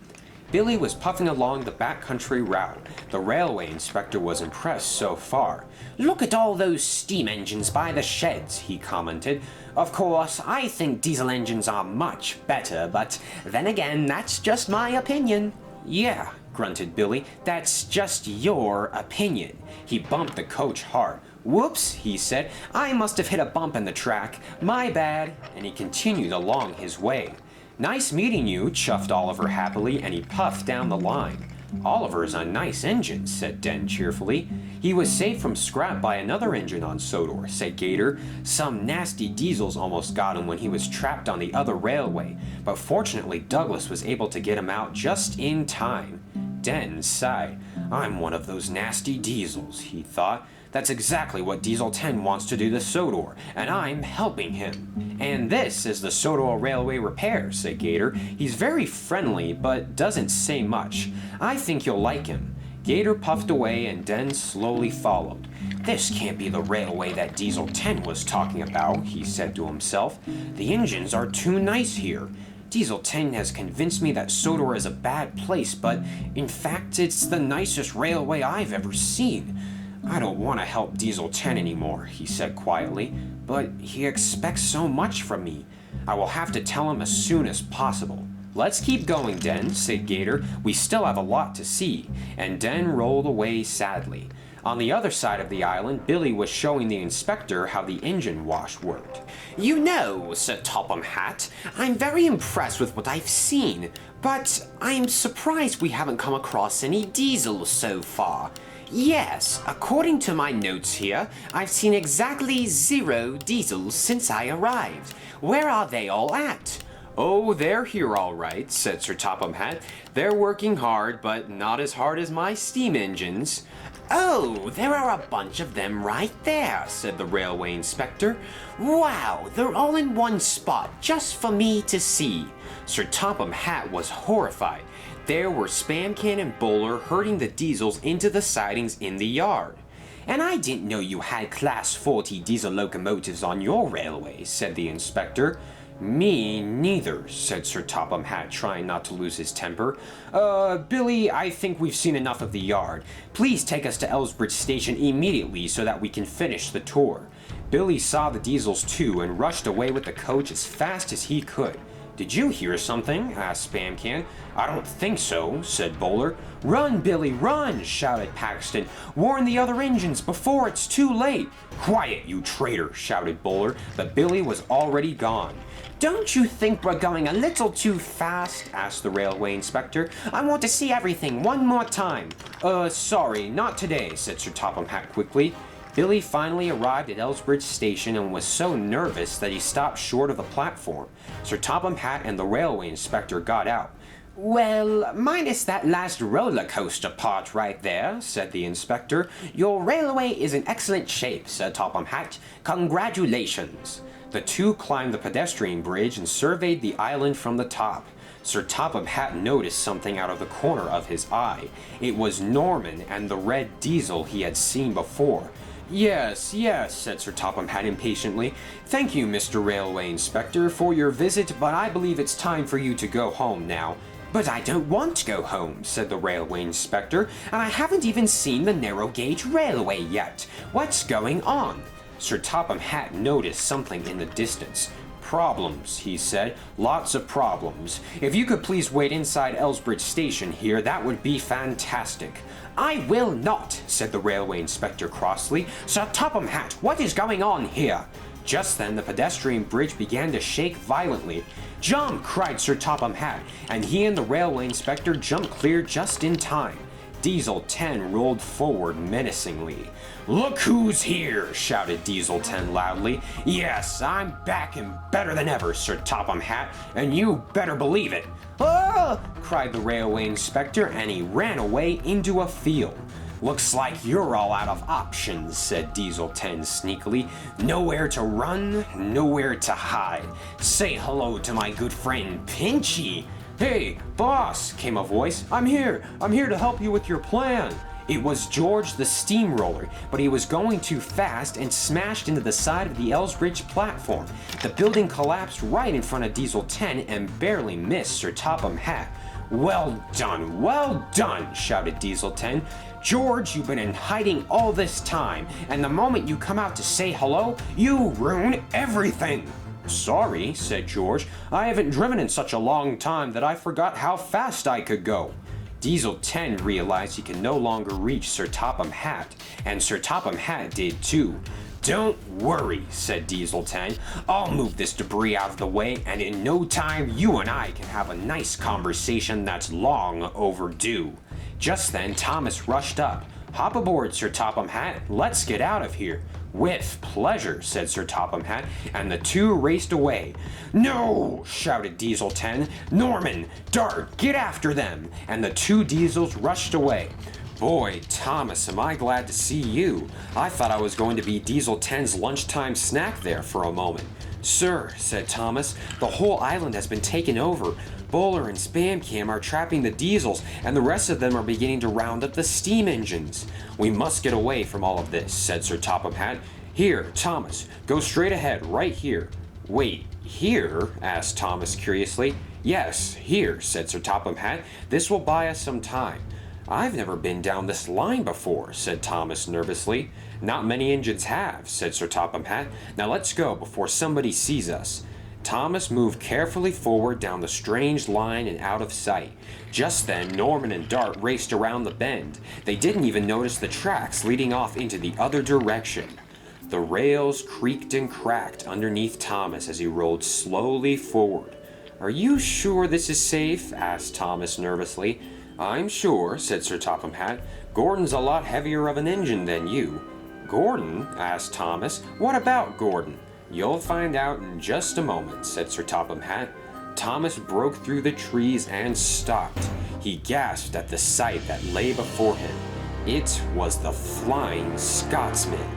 Billy was puffing along the backcountry route. The railway inspector was impressed so far. Look at all those steam engines by the sheds, he commented. Of course, I think diesel engines are much better, but then again, that's just my opinion. Yeah, grunted Billy, that's just your opinion. He bumped the coach hard. Whoops, he said, I must have hit a bump in the track. My bad. And he continued along his way. Nice meeting you, chuffed Oliver happily, and he puffed down the line. Oliver's a nice engine, said Den cheerfully. He was saved from scrap by another engine on Sodor, said Gator. Some nasty diesels almost got him when he was trapped on the other railway, but fortunately Douglas was able to get him out just in time. Den sighed. I'm one of those nasty diesels, he thought. That's exactly what Diesel 10 wants to do to Sodor, and I'm helping him. And this is the Sodor Railway Repair, said Gator. He's very friendly, but doesn't say much. I think you'll like him. Gator puffed away and Den slowly followed. This can't be the railway that Diesel 10 was talking about, he said to himself. The engines are too nice here. Diesel 10 has convinced me that Sodor is a bad place, but in fact it's the nicest railway I've ever seen. I don't want to help Diesel 10 anymore, he said quietly, but he expects so much from me. I will have to tell him as soon as possible. Let's keep going, Den, said Gator. We still have a lot to see. And Den rolled away sadly. On the other side of the island, Billy was showing the inspector how the engine wash worked. You know, said Topham Hatt, I'm very impressed with what I've seen, but I'm surprised we haven't come across any diesels so far. Yes, according to my notes here, I've seen exactly 0 diesels since I arrived. Where are they all at? Oh, they're here all right, said Sir Topham Hatt. They're working hard, but not as hard as my steam engines. Oh, there are a bunch of them right there, said the railway inspector. Wow, they're all in one spot, just for me to see. Sir Topham Hatt was horrified. There were Spamcan and Bowler herding the diesels into the sidings in the yard. And I didn't know you had Class 40 diesel locomotives on your railway, said the inspector. Me neither, said Sir Topham Hatt, trying not to lose his temper. Billy, I think we've seen enough of the yard. Please take us to Elsbridge Station immediately so that we can finish the tour. Billy saw the diesels too and rushed away with the coach as fast as he could. Did you hear something? Asked Spamcan. I don't think so, said Bowler. Run, Billy, run, shouted Paxton. Warn the other engines before it's too late. Quiet, you traitor, shouted Bowler, but Billy was already gone. Don't you think we're going a little too fast? Asked the railway inspector. I want to see everything one more time. Sorry, not today, said Sir Topham Hatt quickly. Billy finally arrived at Elsbridge Station and was so nervous that he stopped short of the platform. Sir Topham Hatt and the railway inspector got out. Well, minus that last roller coaster part right there, said the inspector. Your railway is in excellent shape, Sir Topham Hatt. Congratulations. The two climbed the pedestrian bridge and surveyed the island from the top. Sir Topham Hatt noticed something out of the corner of his eye. It was Norman and the red diesel he had seen before. Yes, said Sir Topham Hatt impatiently. Thank you, Mr. Railway Inspector, for your visit, but I believe it's time for you to go home now. But I don't want to go home, said the railway inspector, and I haven't even seen the narrow gauge railway yet. What's going on? Sir Topham Hatt noticed something in the distance. Problems, he said. Lots of problems. If you could please wait inside Elsbridge Station here, that would be fantastic. I will not, said the railway inspector crossly. Sir Topham Hatt, what is going on here? Just then, the pedestrian bridge began to shake violently. Jump, cried Sir Topham Hatt, and he and the railway inspector jumped clear just in time. Diesel 10 rolled forward menacingly. Look who's here, shouted Diesel 10 loudly. Yes, I'm back and better than ever, Sir Topham Hatt, and you better believe it. Ah! Cried the railway inspector, and he ran away into a field. Looks like you're all out of options, said Diesel 10 sneakily. Nowhere to run, nowhere to hide. Say hello to my good friend Pinchy. Hey, boss, came a voice. I'm here to help you with your plan. It was George the steamroller, but he was going too fast and smashed into the side of the Elsbridge platform. The building collapsed right in front of Diesel 10 and barely missed Sir Topham Hatt. Well done, shouted Diesel 10. George, you've been in hiding all this time, and the moment you come out to say hello, you ruin everything. Sorry, said George. I haven't driven in such a long time that I forgot how fast I could go. Diesel 10 realized he could no longer reach Sir Topham Hatt, and Sir Topham Hatt did too. Don't worry, said Diesel 10. I'll move this debris out of the way, and in no time you and I can have a nice conversation that's long overdue. Just then, Thomas rushed up. Hop aboard, Sir Topham Hatt. Let's get out of here. With pleasure, said Sir Topham Hatt, and the two raced away. No, shouted Diesel 10. Norman, Dart, get after them. And the two diesels rushed away. Boy, Thomas, am I glad to see you. I thought I was going to be Diesel 10's lunchtime snack there for a moment. Sir, said Thomas, the whole island has been taken over. Bowler and Spamcam are trapping the diesels, and the rest of them are beginning to round up the steam engines. We must get away from all of this, said Sir Topham Hatt. Here, Thomas, go straight ahead, right here. Wait, here? Asked Thomas curiously. Yes, here, said Sir Topham Hatt. This will buy us some time. I've never been down this line before, said Thomas nervously. Not many engines have, said Sir Topham Hatt. Now let's go before somebody sees us. Thomas moved carefully forward down the strange line and out of sight. Just then, Norman and Dart raced around the bend. They didn't even notice the tracks leading off into the other direction. The rails creaked and cracked underneath Thomas as he rolled slowly forward. "Are you sure this is safe?" asked Thomas nervously. "I'm sure," said Sir Topham Hatt. "Gordon's a lot heavier of an engine than you." "Gordon?" asked Thomas. "What about Gordon?" "You'll find out in just a moment," said Sir Topham Hatt. Thomas broke through the trees and stopped. He gasped at the sight that lay before him. It was the Flying Scotsman.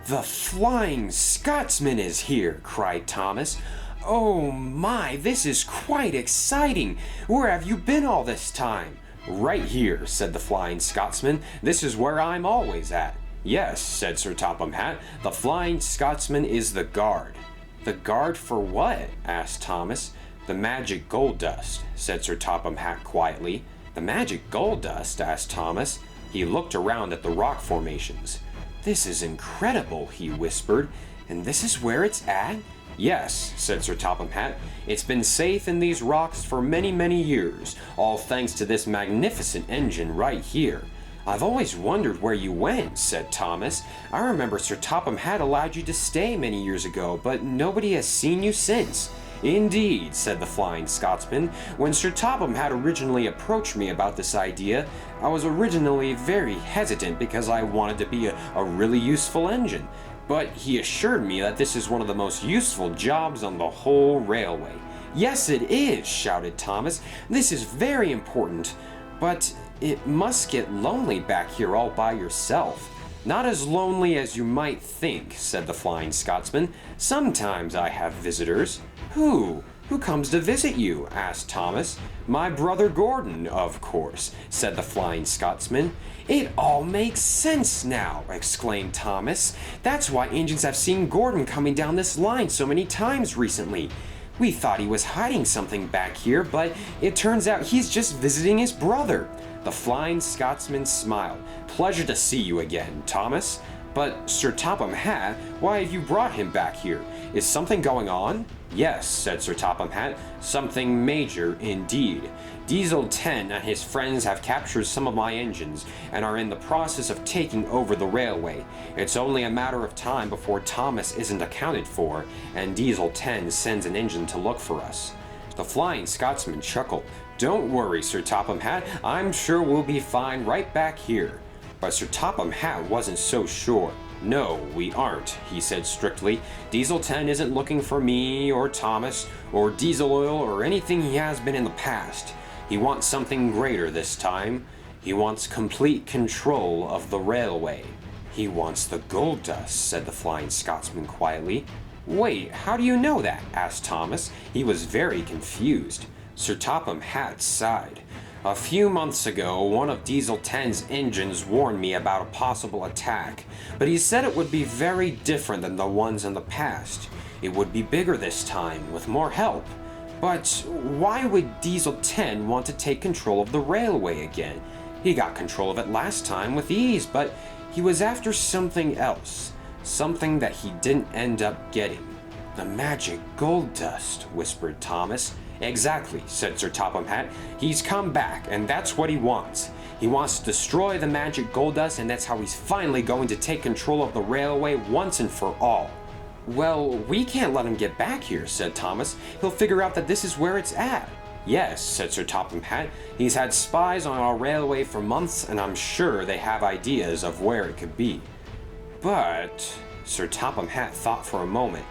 "The Flying Scotsman is here!" cried Thomas. "Oh my, this is quite exciting! Where have you been all this time?" "Right here," said the Flying Scotsman. "This is where I'm always at." "Yes," said Sir Topham Hatt, "the Flying Scotsman is the guard." "The guard for what?" asked Thomas. "The magic gold dust," said Sir Topham Hatt quietly. "The magic gold dust?" asked Thomas. He looked around at the rock formations. "This is incredible," he whispered. "And this is where it's at?" "Yes," said Sir Topham Hatt. "It's been safe in these rocks for many, many years, all thanks to this magnificent engine right here." "I've always wondered where you went," said Thomas. "I remember Sir Topham Hatt allowed you to stay many years ago, but nobody has seen you since." "Indeed," said the Flying Scotsman. "When Sir Topham Hatt originally approached me about this idea, I was originally very hesitant because I wanted to be a really useful engine. But he assured me that this is one of the most useful jobs on the whole railway." "Yes, it is!" shouted Thomas. "This is very important. But it must get lonely back here all by yourself." "Not as lonely as you might think," said the Flying Scotsman. "Sometimes I have visitors." "Who? Who comes to visit you?" asked Thomas. "My brother Gordon, of course," said the Flying Scotsman. "It all makes sense now!" exclaimed Thomas. "That's why engines have seen Gordon coming down this line so many times recently. We thought he was hiding something back here, but it turns out he's just visiting his brother." The Flying Scotsman smiled. "Pleasure to see you again, Thomas. But, Sir Topham Hatt, why have you brought him back here? Is something going on?" "Yes," said Sir Topham Hatt, "something major indeed. Diesel 10 and his friends have captured some of my engines and are in the process of taking over the railway. It's only a matter of time before Thomas isn't accounted for, and Diesel 10 sends an engine to look for us." The Flying Scotsman chuckled. "Don't worry, Sir Topham Hatt, I'm sure we'll be fine right back here." But Sir Topham Hatt wasn't so sure. "No, we aren't," he said strictly. "Diesel 10 isn't looking for me or Thomas or diesel oil or anything he has been in the past. He wants something greater this time. He wants complete control of the railway." "He wants the gold dust," said the Flying Scotsman quietly. "Wait, how do you know that?" asked Thomas. He was very confused. Sir Topham Hatt sighed. "A few months ago, one of Diesel 10's engines warned me about a possible attack, but he said it would be very different than the ones in the past. It would be bigger this time, with more help. But why would Diesel 10 want to take control of the railway again? He got control of it last time with ease, but he was after something else. Something that he didn't end up getting." "The magic gold dust," whispered Thomas. "Exactly," said Sir Topham Hatt. "He's come back, and that's what he wants. He wants to destroy the magic gold dust, and that's how he's finally going to take control of the railway once and for all." "Well, we can't let him get back here," said Thomas. "He'll figure out that this is where it's at." "Yes," said Sir Topham Hatt. "He's had spies on our railway for months, and I'm sure they have ideas of where it could be." "But," Sir Topham Hatt thought for a moment,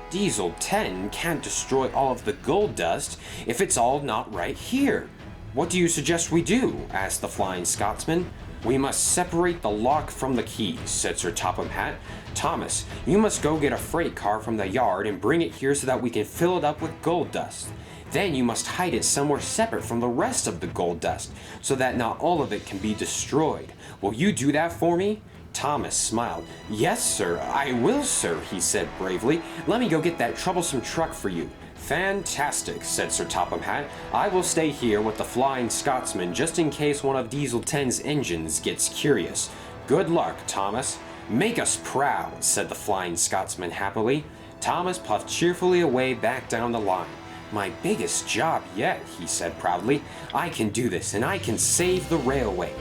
"Diesel 10 can't destroy all of the gold dust if it's all not right here. What do you suggest we do?" asked the Flying Scotsman. "We must separate the lock from the keys," said Sir Topham Hatt. "Thomas, you must go get a freight car from the yard and bring it here so that we can fill it up with gold dust. Then you must hide it somewhere separate from the rest of the gold dust so that not all of it can be destroyed. Will you do that for me?" Thomas smiled. "Yes, sir, I will, sir," he said bravely. "Let me go get that troublesome truck for you." "Fantastic," said Sir Topham Hatt. "I will stay here with the Flying Scotsman just in case one of Diesel 10's engines gets curious. Good luck, Thomas." Make us proud, said the Flying Scotsman happily. Thomas puffed cheerfully away back down the line. My biggest job yet, he said proudly. I can do this, and I can save the railway.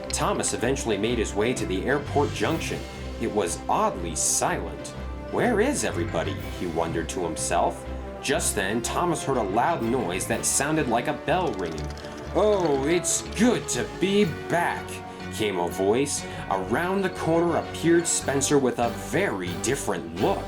Thomas eventually made his way to the airport junction. It was oddly silent. Where is everybody? He wondered to himself. Just then, Thomas heard a loud noise that sounded like a bell ringing. Oh, it's good to be back, came a voice. Around the corner appeared Spencer with a very different look.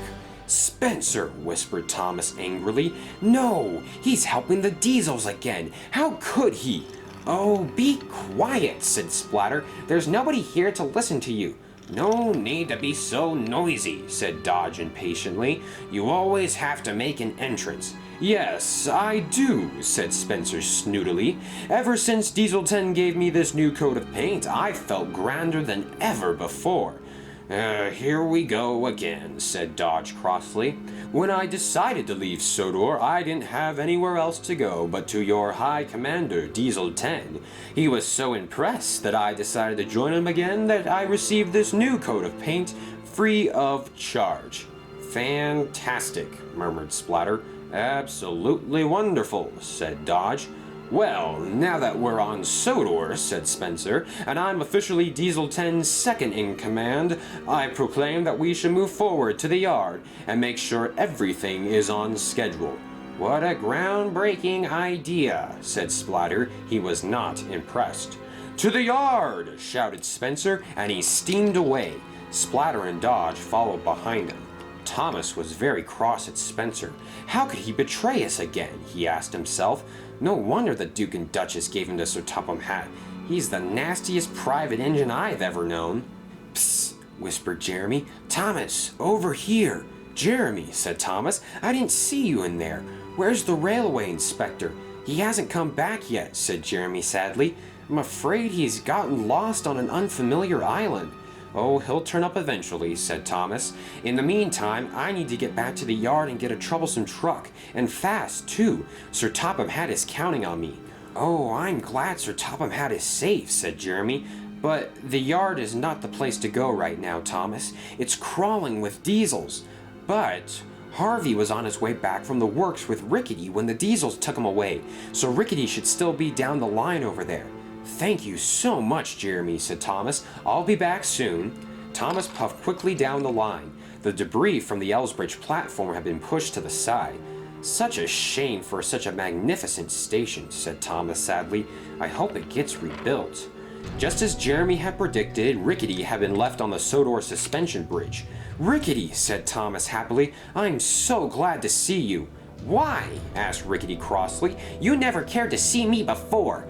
Spencer, whispered Thomas angrily. No, he's helping the Diesels again. How could he? Oh, be quiet, said Splatter. There's nobody here to listen to you. No need to be so noisy, said Dodge impatiently. You always have to make an entrance. Yes, I do, said Spencer snootily. Ever since Diesel 10 gave me this new coat of paint, I've felt grander than ever before. Here we go again, said Dodge crossly. When I decided to leave Sodor, I didn't have anywhere else to go but to your High Commander, Diesel 10. He was so impressed that I decided to join him again that I received this new coat of paint free of charge. Fantastic, murmured Splatter. Absolutely wonderful, said Dodge. Well, now that we're on Sodor, said Spencer, and I'm officially Diesel 10's second in command, I proclaim that we should move forward to the yard and make sure everything is on schedule. What a groundbreaking idea, said Splatter. He was not impressed. To the yard, shouted Spencer, and he steamed away. Splatter and Dodge followed behind him. Thomas was very cross at Spencer. How could he betray us again, he asked himself. No wonder the Duke and Duchess gave him the Sir Topham hat. He's the nastiest private engine I've ever known. Psst, whispered Jeremy. Thomas, over here. Jeremy, said Thomas, I didn't see you in there. Where's the railway inspector? He hasn't come back yet, said Jeremy sadly. I'm afraid he's gotten lost on an unfamiliar island. Oh, he'll turn up eventually, said Thomas. In the meantime, I need to get back to the yard and get a troublesome truck. And fast, too. Sir Topham Hatt is counting on me. Oh, I'm glad Sir Topham Hatt is safe, said Jeremy. But the yard is not the place to go right now, Thomas. It's crawling with diesels. But Harvey was on his way back from the works with Rickety when the diesels took him away, so Rickety should still be down the line over there. Thank you so much, Jeremy, said Thomas. I'll be back soon. Thomas puffed quickly down the line. The debris from the Elsbridge platform had been pushed to the side. Such a shame for such a magnificent station, said Thomas sadly. I hope it gets rebuilt. Just as Jeremy had predicted, Rickety had been left on the Sodor suspension bridge. Rickety, said Thomas happily, I'm so glad to see you. Why? Asked Rickety crossly. You never cared to see me before.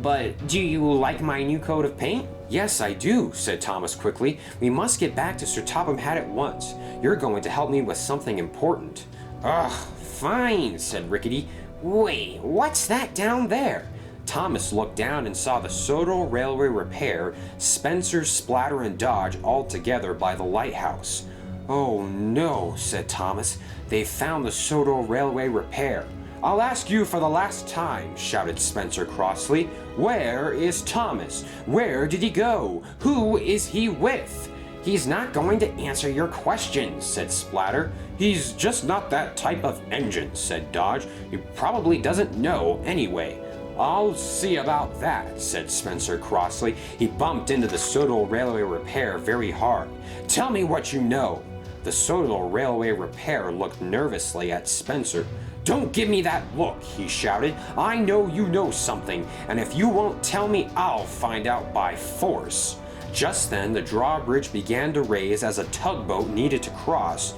But do you like my new coat of paint? Yes, I do, said Thomas quickly. We must get back to Sir Topham Hatt at once. You're going to help me with something important. Ugh, fine, said Rickety. Wait, what's that down there? Thomas looked down and saw the Sodor Railway Repair, Spencer, Splatter, and Dodge all together by the lighthouse. Oh no, said Thomas. They've found the Sodor Railway Repair. I'll ask you for the last time, shouted Spencer crossly. Where is Thomas? Where did he go? Who is he with? He's not going to answer your questions, said Splatter. He's just not that type of engine, said Dodge. He probably doesn't know anyway. I'll see about that, said Spencer crossly. He bumped into the Sodor Railway Repair very hard. Tell me what you know. The Sodor Railway Repair looked nervously at Spencer. Don't give me that look, he shouted. I know you know something, and if you won't tell me, I'll find out by force. Just then, the drawbridge began to raise as a tugboat needed to cross.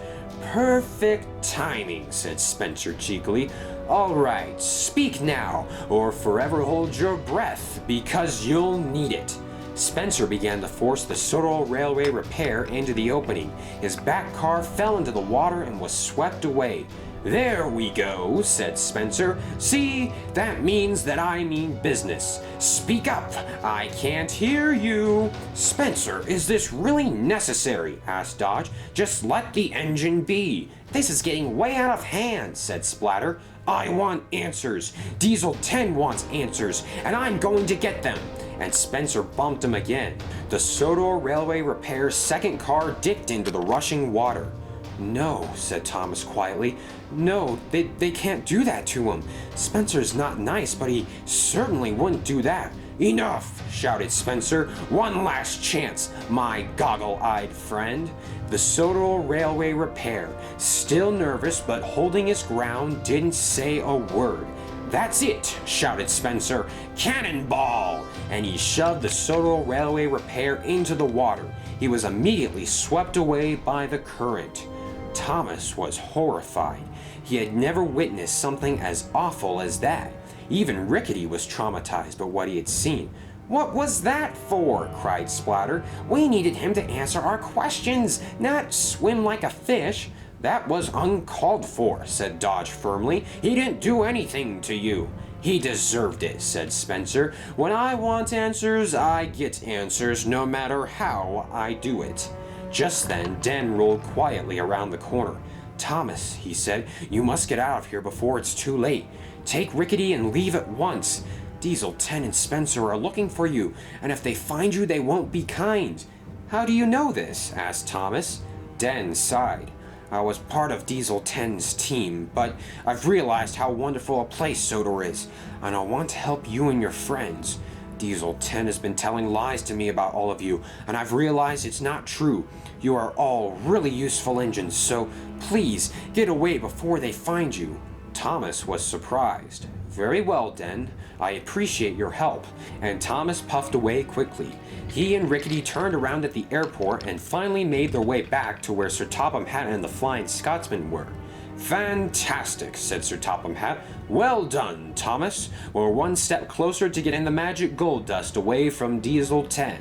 Perfect timing, said Spencer cheekily. All right, speak now, or forever hold your breath, because you'll need it. Spencer began to force the Sodor Railway Repair into the opening. His back car fell into the water and was swept away. There we go, said Spencer. See, that means that I mean business. Speak up, I can't hear you. Spencer, is this really necessary? Asked Dodge. Just let the engine be. This is getting way out of hand, said Splatter. I want answers. Diesel 10 wants answers, and I'm going to get them. And Spencer bumped him again. The Sodor Railway Repair's second car dipped into the rushing water. No, said Thomas quietly. No, they can't do that to him. Spencer's not nice, but he certainly wouldn't do that. Enough, shouted Spencer. One last chance, my goggle-eyed friend. The Sodor Railway Repair, still nervous but holding his ground, didn't say a word. That's it, shouted Spencer. Cannonball! And he shoved the Sodor Railway Repair into the water. He was immediately swept away by the current. Thomas was horrified. He had never witnessed something as awful as that. Even Rickety was traumatized by what he had seen. What was that for? Cried Splatter. We needed him to answer our questions, not swim like a fish. That was uncalled for, said Dodge firmly. He didn't do anything to you. He deserved it, said Spencer. When I want answers, I get answers, no matter how I do it. Just then, Den rolled quietly around the corner. Thomas, he said, you must get out of here before it's too late. Take Rickety and leave at once. Diesel 10 and Spencer are looking for you, and if they find you, they won't be kind. How do you know this? Asked Thomas. Den sighed. I was part of Diesel 10's team, but I've realized how wonderful a place Sodor is, and I want to help you and your friends. Diesel 10 has been telling lies to me about all of you, and I've realized it's not true. You are all really useful engines, so please get away before they find you. Thomas was surprised. Very well, Den. I appreciate your help. And Thomas puffed away quickly. He and Rickety turned around at the airport and finally made their way back to where Sir Topham Hatt and the Flying Scotsman were. Fantastic, said Sir Topham Hatt. Well done, Thomas. We're one step closer to getting the magic gold dust away from Diesel 10.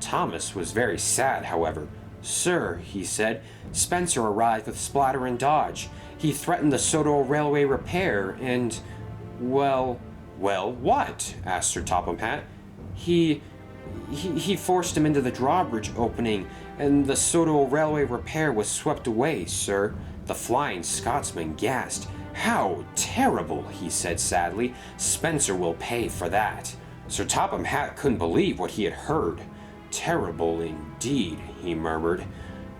Thomas was very sad, however. Sir, he said, Spencer arrived with Splatter and Dodge. He threatened the Sodor Railway Repair and... Well, what? Asked Sir Topham Hatt. He forced him into the drawbridge opening, and the Sodor Railway Repair was swept away, sir. The Flying Scotsman gasped. How terrible, he said sadly. Spencer will pay for that. Sir Topham Hatt couldn't believe what he had heard. Terrible indeed, he murmured.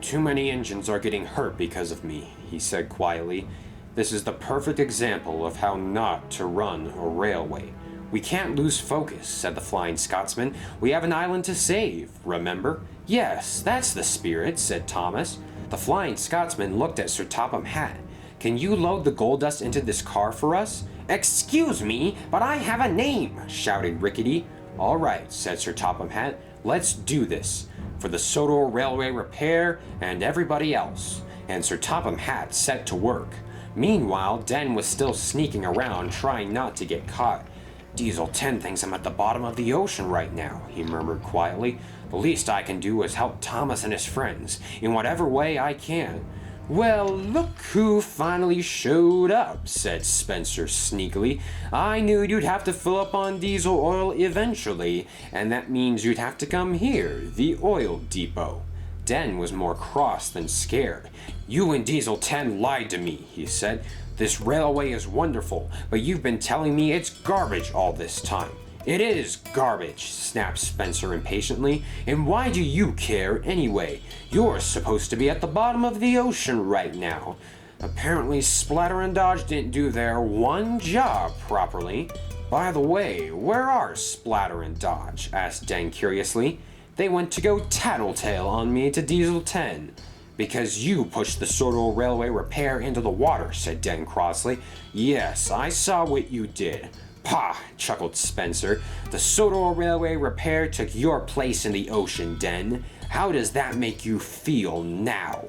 Too many engines are getting hurt because of me, he said quietly. This is the perfect example of how not to run a railway. We can't lose focus, said the Flying Scotsman. We have an island to save, remember? Yes, that's the spirit, said Thomas. The Flying Scotsman looked at Sir Topham Hatt. Can you load the gold dust into this car for us? Excuse me, but I have a name, shouted Rickety. All right, said Sir Topham Hatt. Let's do this. For the Sodor Railway Repair and everybody else. And Sir Topham Hatt set to work. Meanwhile, Den was still sneaking around, trying not to get caught. Diesel 10 thinks I'm at the bottom of the ocean right now, he murmured quietly. The least I can do is help Thomas and his friends, in whatever way I can. Well, look who finally showed up, said Spencer sneakily. I knew you'd have to fill up on diesel oil eventually, and that means you'd have to come here, the oil depot. Den was more cross than scared. You and Diesel 10 lied to me, he said. This railway is wonderful, but you've been telling me it's garbage all this time. It is garbage, snapped Spencer impatiently. And why do you care anyway? You're supposed to be at the bottom of the ocean right now. Apparently Splatter and Dodge didn't do their one job properly. By the way, where are Splatter and Dodge? Asked Den curiously. They went to go tattletale on me to Diesel 10. Because you pushed the Sodor Railway Repair into the water, said Den crossly. Yes, I saw what you did. Pah, chuckled Spencer. The Sodor Railway Repair took your place in the ocean, Den. How does that make you feel now?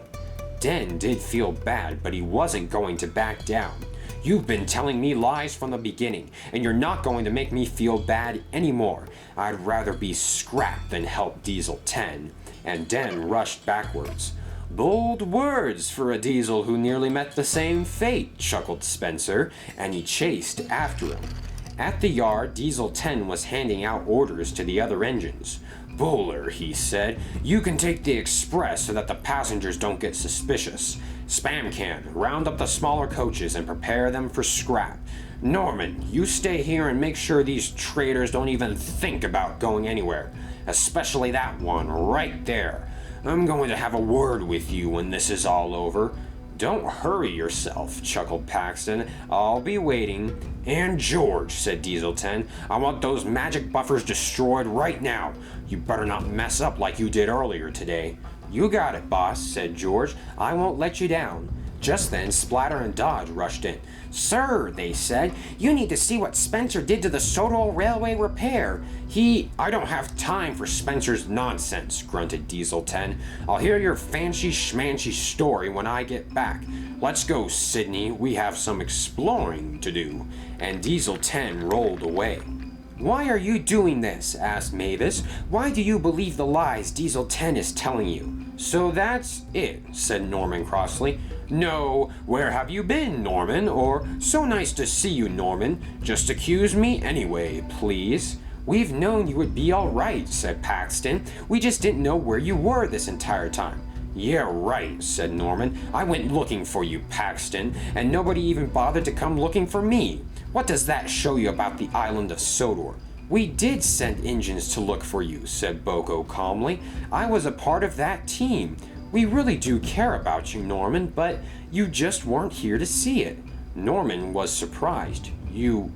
Den did feel bad, but he wasn't going to back down. You've been telling me lies from the beginning, and you're not going to make me feel bad anymore. I'd rather be scrapped than help Diesel 10. And Den rushed backwards. Bold words for a Diesel who nearly met the same fate, chuckled Spencer, and he chased after him. At the yard, Diesel 10 was handing out orders to the other engines. Bowler, he said, you can take the express so that the passengers don't get suspicious. Spam Can, round up the smaller coaches and prepare them for scrap. Norman, you stay here and make sure these traitors don't even think about going anywhere. Especially that one right there. I'm going to have a word with you when this is all over. Don't hurry yourself, chuckled Paxton. I'll be waiting. And George, said Diesel 10, I want those magic buffers destroyed right now. You better not mess up like you did earlier today. You got it, boss, said George. I won't let you down. Just then, Splatter and Dodge rushed in. Sir, they said, you need to see what Spencer did to the Sodor Railway repair. I don't have time for Spencer's nonsense, grunted Diesel 10. I'll hear your fancy schmancy story when I get back. Let's go, Sydney. We have some exploring to do. And Diesel 10 rolled away. Why are you doing this? Asked Mavis. Why do you believe the lies Diesel 10 is telling you? So that's it, said Norman crossly. No, where have you been, Norman? Or, so nice to see you, Norman. Just accuse me anyway, please. We've known you would be all right, said Paxton. We just didn't know where you were this entire time. Yeah, right, said Norman. I went looking for you, Paxton, and nobody even bothered to come looking for me. What does that show you about the island of Sodor? We did send engines to look for you, said Boko calmly. I was a part of that team. We really do care about you, Norman, but you just weren't here to see it. Norman was surprised. You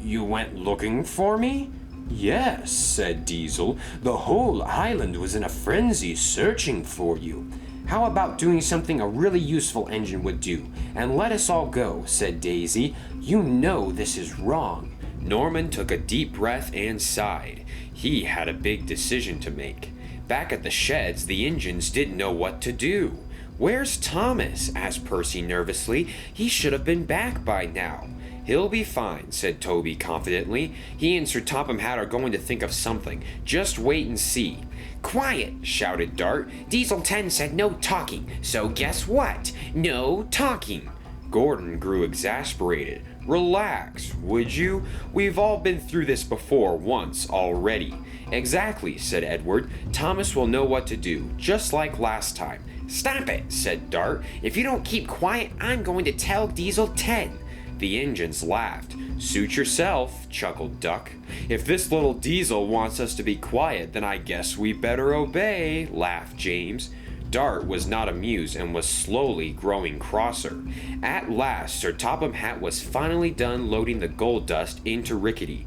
went looking for me? Yes, said Diesel. The whole island was in a frenzy searching for you. How about doing something a really useful engine would do, and let us all go, said Daisy. You know this is wrong. Norman took a deep breath and sighed. He had a big decision to make. Back at the sheds, the engines didn't know what to do. Where's Thomas? Asked Percy nervously. He should have been back by now. He'll be fine, said Toby confidently. He and Sir Topham Hatt are going to think of something. Just wait and see. Quiet, shouted Dart. Diesel 10 said no talking, so guess what? No talking. Gordon grew exasperated. Relax, would you? We've all been through this before once already. Exactly, said Edward. Thomas will know what to do, just like last time. Stop it, said Dart. If you don't keep quiet, I'm going to tell Diesel 10. The engines laughed. Suit yourself, chuckled Duck. If this little Diesel wants us to be quiet, then I guess we better obey, laughed James. Dart was not amused and was slowly growing crosser. At last, Sir Topham Hatt was finally done loading the gold dust into Rickety.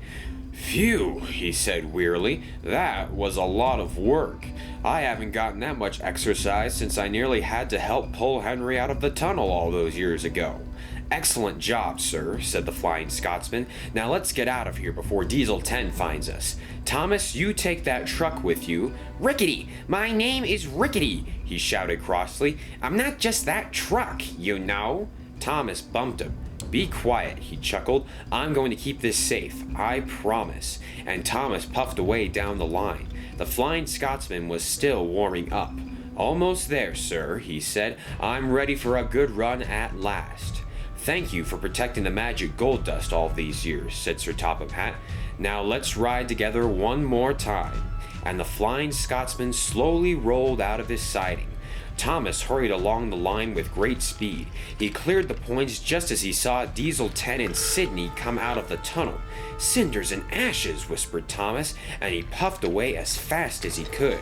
Phew, he said wearily. That was a lot of work. I haven't gotten that much exercise since I nearly had to help pull Henry out of the tunnel all those years ago. Excellent job, sir, said the Flying Scotsman. Now let's get out of here before Diesel 10 finds us. Thomas, you take that truck with you. Rickety! My name is Rickety! He shouted crossly. I'm not just that truck, you know. Thomas bumped him. Be quiet, he chuckled. I'm going to keep this safe, I promise. And Thomas puffed away down the line. The Flying Scotsman was still warming up. Almost there, sir, he said. I'm ready for a good run at last. Thank you for protecting the magic gold dust all these years, said Sir Topham Hatt. Now let's ride together one more time. And the Flying Scotsman slowly rolled out of his siding. Thomas hurried along the line with great speed. He cleared the points just as he saw Diesel 10 and Sydney come out of the tunnel. Cinders and ashes, whispered Thomas, and he puffed away as fast as he could.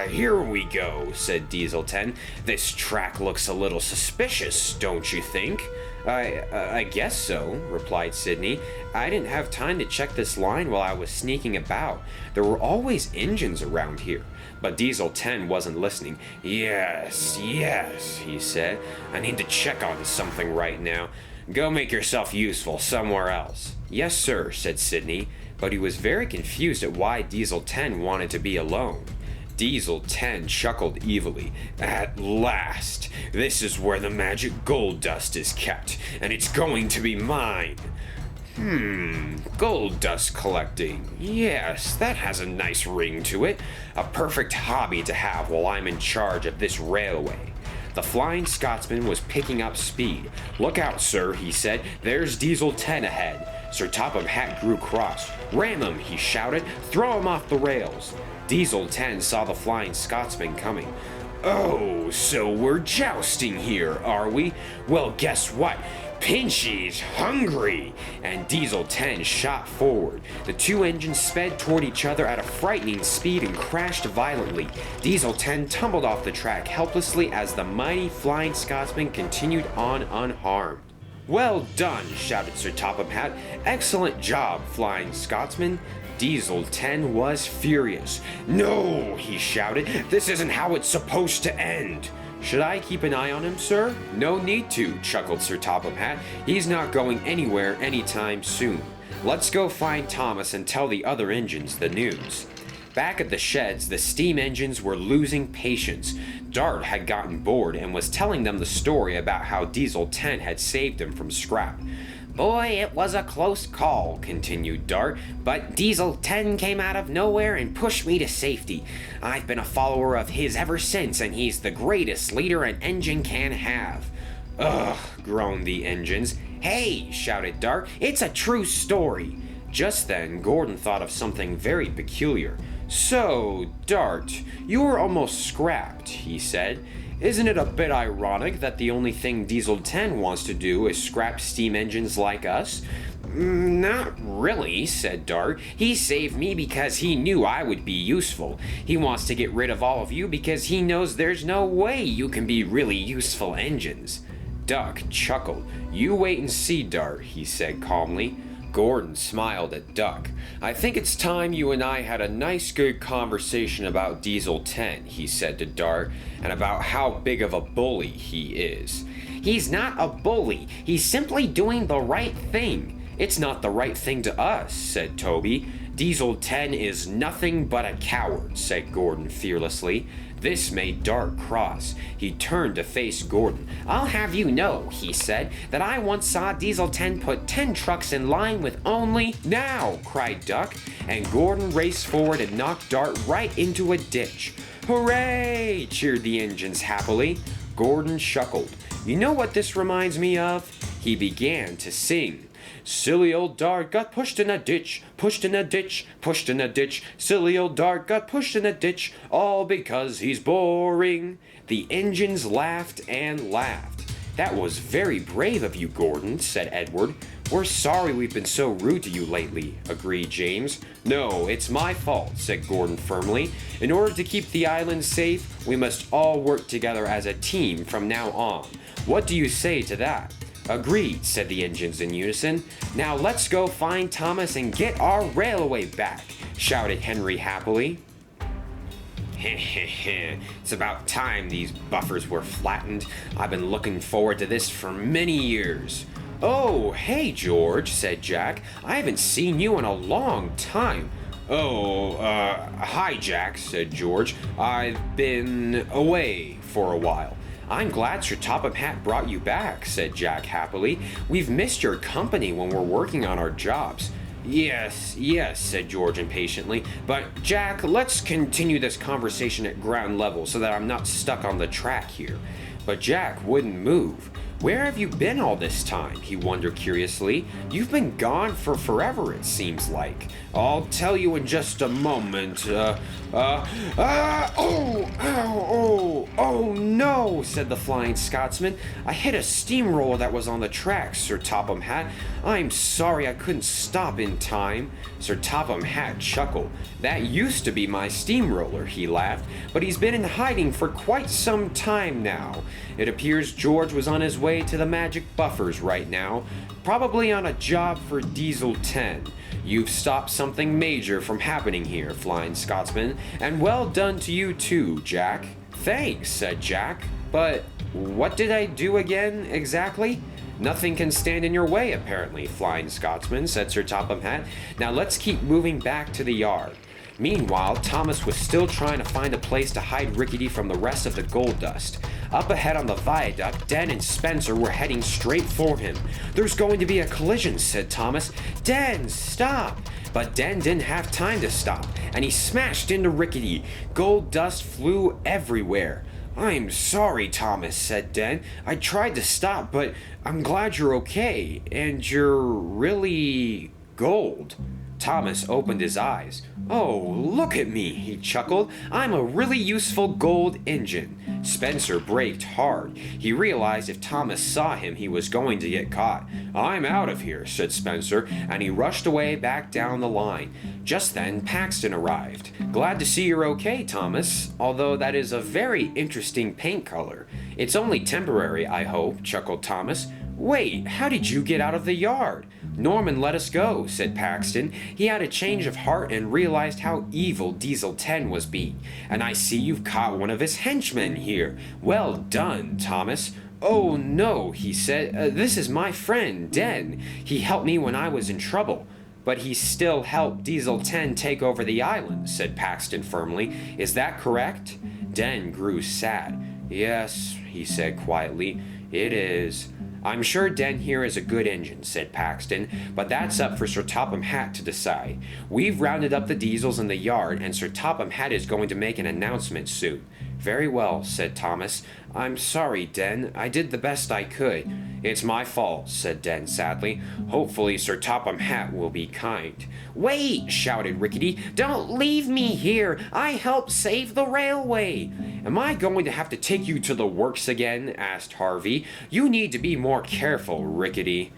Here we go, said Diesel 10. This track looks a little suspicious, don't you think? I guess so, replied Sydney. I didn't have time to check this line while I was sneaking about. There were always engines around here. But Diesel 10 wasn't listening. Yes, he said. I need to check on something right now. Go make yourself useful somewhere else. Yes, sir, said Sydney, but he was very confused at why Diesel 10 wanted to be alone. Diesel 10 chuckled evilly. At last! This is where the magic gold dust is kept, and it's going to be mine. Gold dust collecting. Yes, that has a nice ring to it. A perfect hobby to have while I'm in charge of this railway. The Flying Scotsman was picking up speed. Look out, sir, he said. There's Diesel 10 ahead. Sir Topham Hatt grew cross. Ram him, he shouted. Throw him off the rails. Diesel 10 saw the Flying Scotsman coming. Oh, so we're jousting here, are we? Well, guess what? Pinchy's hungry! And Diesel 10 shot forward. The two engines sped toward each other at a frightening speed and crashed violently. Diesel 10 tumbled off the track helplessly as the mighty Flying Scotsman continued on unharmed. Well done, shouted Sir Topham Hatt. Excellent job, Flying Scotsman. Diesel 10 was furious. No, he shouted. This isn't how it's supposed to end. Should I keep an eye on him, sir? No need to, chuckled Sir Topham Hatt. He's not going anywhere anytime soon. Let's go find Thomas and tell the other engines the news. Back at the sheds, the steam engines were losing patience. Dart had gotten bored and was telling them the story about how Diesel 10 had saved him from scrap. Boy, it was a close call, continued Dart, but Diesel 10 came out of nowhere and pushed me to safety. I've been a follower of his ever since, and he's the greatest leader an engine can have. Ugh, groaned the engines. Hey, shouted Dart, it's a true story. Just then, Gordon thought of something very peculiar. So, Dart, you were almost scrapped, he said. Isn't it a bit ironic that the only thing Diesel 10 wants to do is scrap steam engines like us? Not really, said Dart. He saved me because he knew I would be useful. He wants to get rid of all of you because he knows there's no way you can be really useful engines. Duck chuckled. You wait and see, Dart, he said calmly. Gordon smiled at Duck. I think it's time you and I had a nice good conversation about Diesel 10, he said to Dart, and about how big of a bully he is. He's not a bully. He's simply doing the right thing. It's not the right thing to us, said Toby. Diesel 10 is nothing but a coward, said Gordon fearlessly. This made Dart cross. He turned to face Gordon. I'll have you know, he said, that I once saw Diesel 10 put 10 trucks in line with only... Now, cried Duck, and Gordon raced forward and knocked Dart right into a ditch. Hooray! Cheered the engines happily. Gordon chuckled. You know what this reminds me of? He began to sing. Silly old Dart got pushed in a ditch, pushed in a ditch, pushed in a ditch. Silly old Dart got pushed in a ditch, all because he's boring. The engines laughed and laughed. That was very brave of you, Gordon, said Edward. We're sorry we've been so rude to you lately, agreed James. No, it's my fault, said Gordon firmly. In order to keep the island safe, we must all work together as a team from now on. What do you say to that? Agreed, said the engines in unison. Now let's go find Thomas and get our railway back, shouted Henry happily. It's about time these buffers were flattened. I've been looking forward to this for many years. Oh, hey, George, said Jack. I haven't seen you in a long time. Hi, Jack, said George. I've been away for a while. I'm glad Sir Topham Hatt brought you back, said Jack happily. We've missed your company when we're working on our jobs. Yes, said George impatiently. But, Jack, let's continue this conversation at ground level so that I'm not stuck on the track here. But Jack wouldn't move. Where have you been all this time? He wondered curiously. You've been gone for forever, it seems like. I'll tell you in just a moment. Oh, no, said the Flying Scotsman. I hit a steamroller that was on the tracks, Sir Topham Hatt. I'm sorry I couldn't stop in time. Sir Topham Hatt chuckled. That used to be my steamroller, he laughed, but he's been in hiding for quite some time now. It appears George was on his way to the magic buffers right now, probably on a job for Diesel 10. You've stopped something major from happening here, Flying Scotsman, and well done to you too, Jack. Thanks, said Jack, but what did I do again, exactly? Nothing can stand in your way, apparently, Flying Scotsman, said Sir Topham Hatt. Now let's keep moving back to the yard. Meanwhile, Thomas was still trying to find a place to hide Rickety from the rest of the gold dust. Up ahead on the viaduct, Den and Spencer were heading straight for him. There's going to be a collision, said Thomas. Den, stop! But Den didn't have time to stop, and he smashed into Rickety. Gold dust flew everywhere. I'm sorry, Thomas, said Den. I tried to stop, but I'm glad you're okay, and you're really gold. Thomas opened his eyes. "Oh, look at me," he chuckled. "I'm a really useful gold engine." Spencer braked hard. He realized if Thomas saw him, he was going to get caught. "I'm out of here," said Spencer, and he rushed away back down the line. Just then, Paxton arrived. "Glad to see you're okay, Thomas, although that is a very interesting paint color. It's only temporary, I hope," chuckled Thomas. "Wait, how did you get out of the yard?" "Norman let us go," said Paxton. "He had a change of heart and realized how evil Diesel 10 was being. And I see you've caught one of his henchmen here. Well done, Thomas." "Oh, no," he said. "This is my friend, Den. He helped me when I was in trouble." "But he still helped Diesel 10 take over the island," said Paxton firmly. "Is that correct?" Den grew sad. "Yes," he said quietly, "it is." "I'm sure Den here is a good engine," said Paxton, "but that's up for Sir Topham Hatt to decide. We've rounded up the diesels in the yard, and Sir Topham Hatt is going to make an announcement soon." "Very well," said Thomas. "I'm sorry, Den. I did the best I could." "It's my fault," said Den sadly. "Hopefully Sir Topham Hatt will be kind." "Wait!" shouted Rickety. "Don't leave me here! I helped save the railway!" "Am I going to have to take you to the works again?" asked Harvey. "You need to be more careful, Rickety."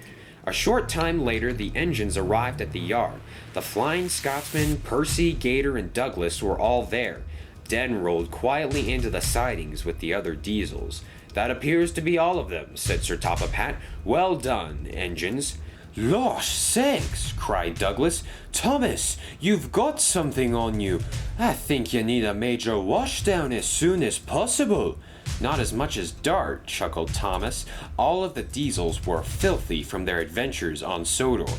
A short time later, the engines arrived at the yard. The Flying Scotsman, Percy, Gator, and Douglas were all there. Den rolled quietly into the sidings with the other diesels. "That appears to be all of them," said Sir Topham Hatt. "Well done, engines." "Losh sakes!" cried Douglas. "Thomas, you've got something on you. I think you need a major washdown as soon as possible." "Not as much as Dart," chuckled Thomas. "All of the diesels were filthy from their adventures on Sodor."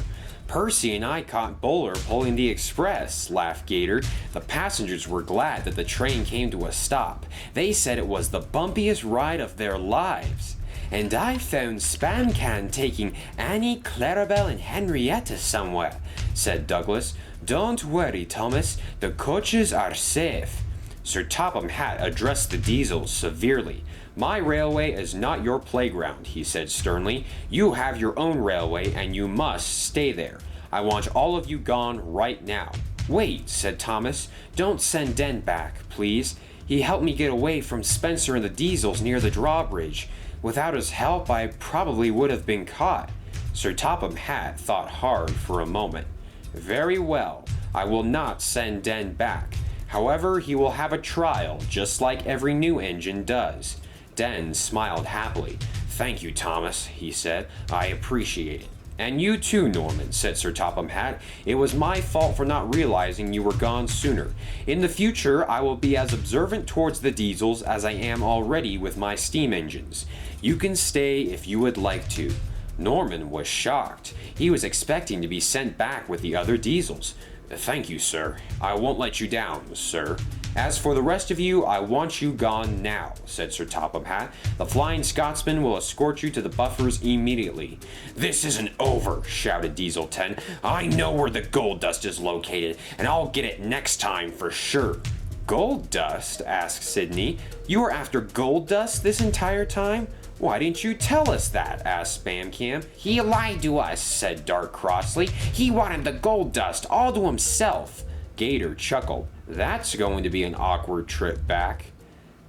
"Percy and I caught Bowler pulling the express," laughed Gator. "The passengers were glad that the train came to a stop. They said it was the bumpiest ride of their lives." "And I found Spamcan taking Annie, Clarabelle, and Henrietta somewhere," said Douglas. "Don't worry, Thomas. The coaches are safe." Sir Topham Hatt addressed the diesels severely. "My railway is not your playground," he said sternly. "You have your own railway, and you must stay there. I want all of you gone right now." "Wait," said Thomas. "Don't send Den back, please. He helped me get away from Spencer and the diesels near the drawbridge. Without his help, I probably would have been caught." Sir Topham Hatt thought hard for a moment. "Very well. I will not send Den back. However, he will have a trial, just like every new engine does." Den smiled happily. "Thank you, Thomas," he said. "I appreciate it." "And you too, Norman," said Sir Topham Hatt. "It was my fault for not realizing you were gone sooner. In the future, I will be as observant towards the diesels as I am already with my steam engines. You can stay if you would like to." Norman was shocked. He was expecting to be sent back with the other diesels. "Thank you, sir. I won't let you down, sir. As for the rest of you, I want you gone now," said Sir Topham Hatt. "The Flying Scotsman will escort you to the buffers immediately." "This isn't over," shouted Diesel 10. "I know where the gold dust is located, and I'll get it next time for sure." "Gold dust?" asked Sydney. "You were after gold dust this entire time? Why didn't you tell us that?" asked Spamcam. "He lied to us," said Dart crossly. "He wanted the gold dust all to himself." Gator chuckled. "That's going to be an awkward trip back."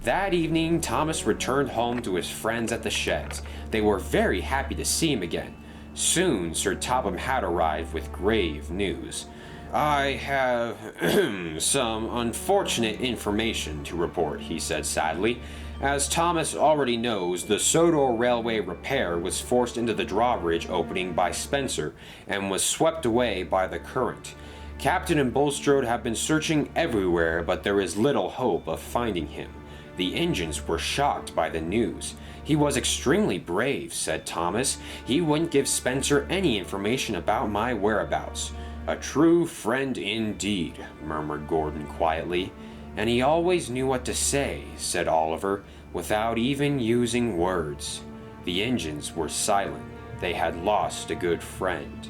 That evening, Thomas returned home to his friends at the sheds. They were very happy to see him again. Soon, Sir Topham Hatt arrived with grave news. "I have some unfortunate information to report," he said sadly. "As Thomas already knows, the Sodor Railway repair was forced into the drawbridge opening by Spencer and was swept away by the current. Captain and Bulstrode have been searching everywhere, but there is little hope of finding him. The engines were shocked by the news. He was extremely brave," said Thomas. "He wouldn't give Spencer any information about my whereabouts." "A true friend indeed," murmured Gordon quietly. "And he always knew what to say," said Oliver, "without even using words." The engines were silent. They had lost a good friend.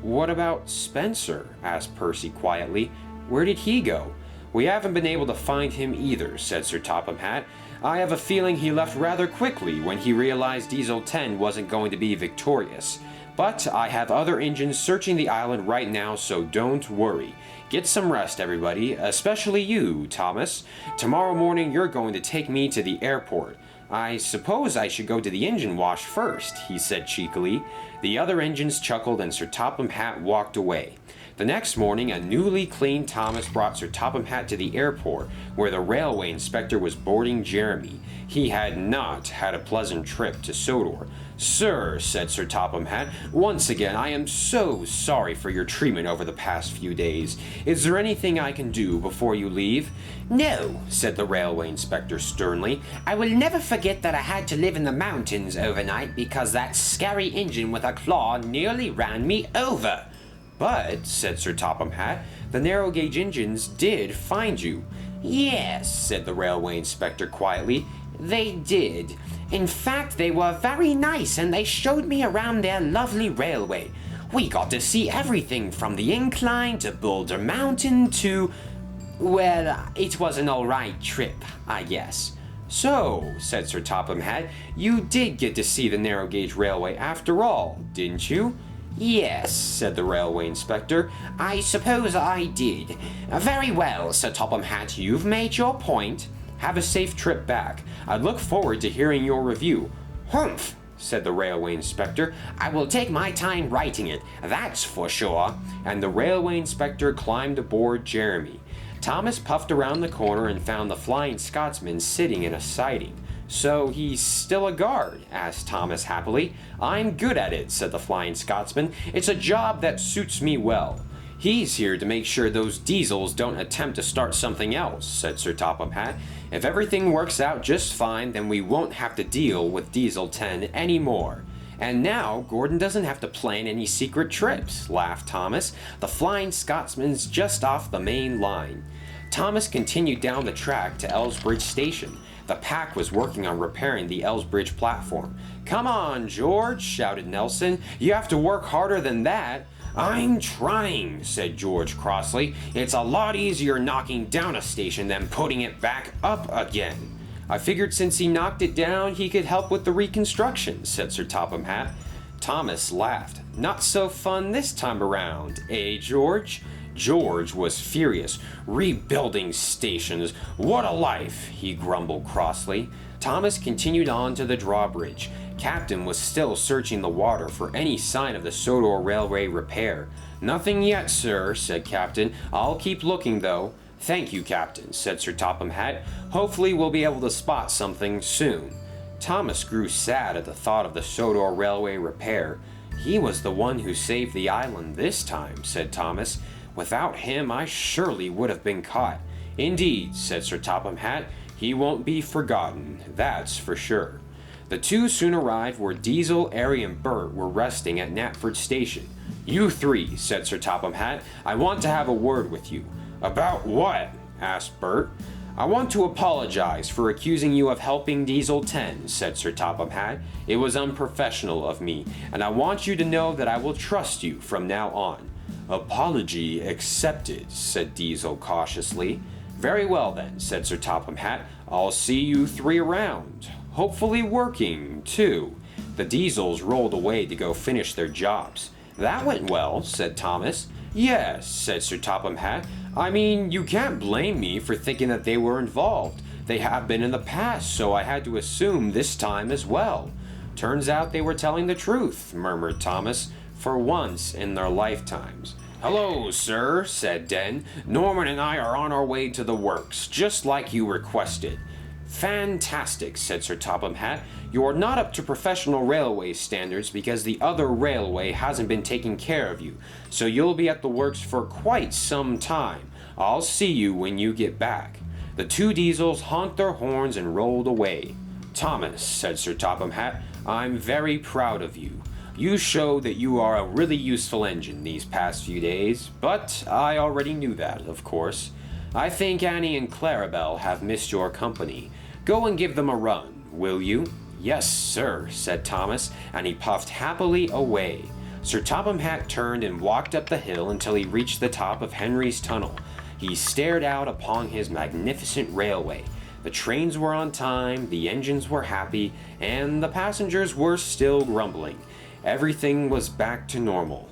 "What about Spencer?" asked Percy quietly. "Where did he go?" "We haven't been able to find him either," said Sir Topham Hatt. "I have a feeling he left rather quickly when he realized Diesel 10 wasn't going to be victorious. But I have other engines searching the island right now, so don't worry. Get some rest, everybody, especially you, Thomas. Tomorrow morning you're going to take me to the airport. I suppose I should go to the engine wash first, he said cheekily. The other engines chuckled and Sir Topham Hatt walked away. The next morning, a newly cleaned Thomas brought Sir Topham Hatt to the airport, where the railway inspector was boarding Jeremy. He had not had a pleasant trip to Sodor. Sir, said Sir Topham Hatt, once again I am so sorry for your treatment over the past few days. Is there anything I can do before you leave? No, said the railway inspector sternly. I will never forget that I had to live in the mountains overnight because that scary engine with a claw nearly ran me over. But, said Sir Topham Hatt, the narrow gauge engines did find you. Yes, said the railway inspector quietly, they did. In fact, they were very nice and they showed me around their lovely railway. We got to see everything from the incline to Boulder Mountain to... well, it was an alright trip, I guess. So, said Sir Topham Hatt, you did get to see the narrow gauge railway after all, didn't you? Yes, said the railway inspector. I suppose I did. Very well, Sir Topham Hatt, you've made your point. Have a safe trip back. I look forward to hearing your review. Humph, said the railway inspector. I will take my time writing it, that's for sure. And the railway inspector climbed aboard Jeremy. Thomas puffed around the corner and found the Flying Scotsman sitting in a siding. So he's still a guard? Asked Thomas happily. I'm good at it, said the Flying Scotsman. It's a job that suits me well. He's here to make sure those diesels don't attempt to start something else, said Sir Topham Hatt. If everything works out just fine, then we won't have to deal with Diesel 10 anymore. And now, Gordon doesn't have to plan any secret trips, laughed Thomas. The Flying Scotsman's just off the main line. Thomas continued down the track to Elsbridge Station. The pack was working on repairing the Elsbridge platform. Come on, George, shouted Nelson. You have to work harder than that. I'm trying, said George crossly. It's a lot easier knocking down a station than putting it back up again. I figured since he knocked it down, he could help with the reconstruction, said Sir Topham Hatt. Thomas laughed. Not so fun this time around, eh, George? George was furious. Rebuilding stations, what a life, he grumbled crossly. Thomas continued on to the drawbridge. Captain was still searching the water for any sign of the Sodor Railway repair. Nothing yet, sir, said Captain. I'll keep looking, though. Thank you, Captain, said Sir Topham Hatt. Hopefully we'll be able to spot something soon. Thomas grew sad at the thought of the Sodor Railway repair. He was the one who saved the island this time, said Thomas. Without him, I surely would have been caught. Indeed, said Sir Topham Hatt. He won't be forgotten, that's for sure. The two soon arrived where Diesel, Airy, and Bert were resting at Knapford Station. You three, said Sir Topham Hatt, I want to have a word with you. About what? Asked Bert. I want to apologize for accusing you of helping Diesel 10, said Sir Topham Hatt. It was unprofessional of me, and I want you to know that I will trust you from now on. Apology accepted, said Diesel cautiously. Very well then, said Sir Topham Hatt. I'll see you three around. Hopefully working, too. The Diesels rolled away to go finish their jobs. That went well, said Thomas. Yes, said Sir Topham Hatt. I mean, you can't blame me for thinking that they were involved. They have been in the past, so I had to assume this time as well. Turns out they were telling the truth, murmured Thomas, for once in their lifetimes. Hello, sir, said Den. Norman and I are on our way to the works, just like you requested. Fantastic, said Sir Topham Hatt. You're not up to professional railway standards because the other railway hasn't been taking care of you, so you'll be at the works for quite some time. I'll see you when you get back. The two Diesels honked their horns and rolled away. Thomas, said Sir Topham Hatt, I'm very proud of you. You show that you are a really useful engine these past few days, but I already knew that, of course. I think Annie and Clarabelle have missed your company. Go and give them a run, will you? Yes, sir, said Thomas, and he puffed happily away. Sir Topham Hatt turned and walked up the hill until he reached the top of Henry's Tunnel. He stared out upon his magnificent railway. The trains were on time, the engines were happy, and the passengers were still grumbling. Everything was back to normal.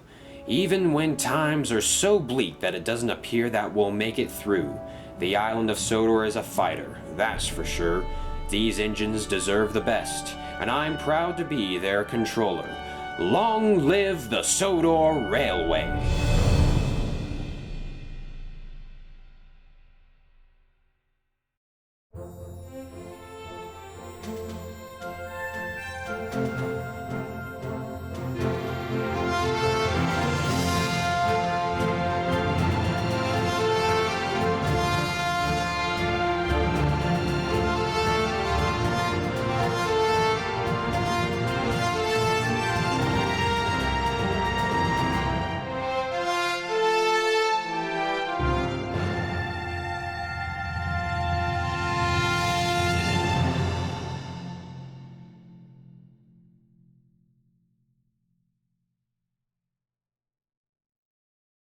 Even when times are so bleak that it doesn't appear that we'll make it through, the island of Sodor is a fighter, that's for sure. These engines deserve the best, and I'm proud to be their controller. Long live the Sodor Railway!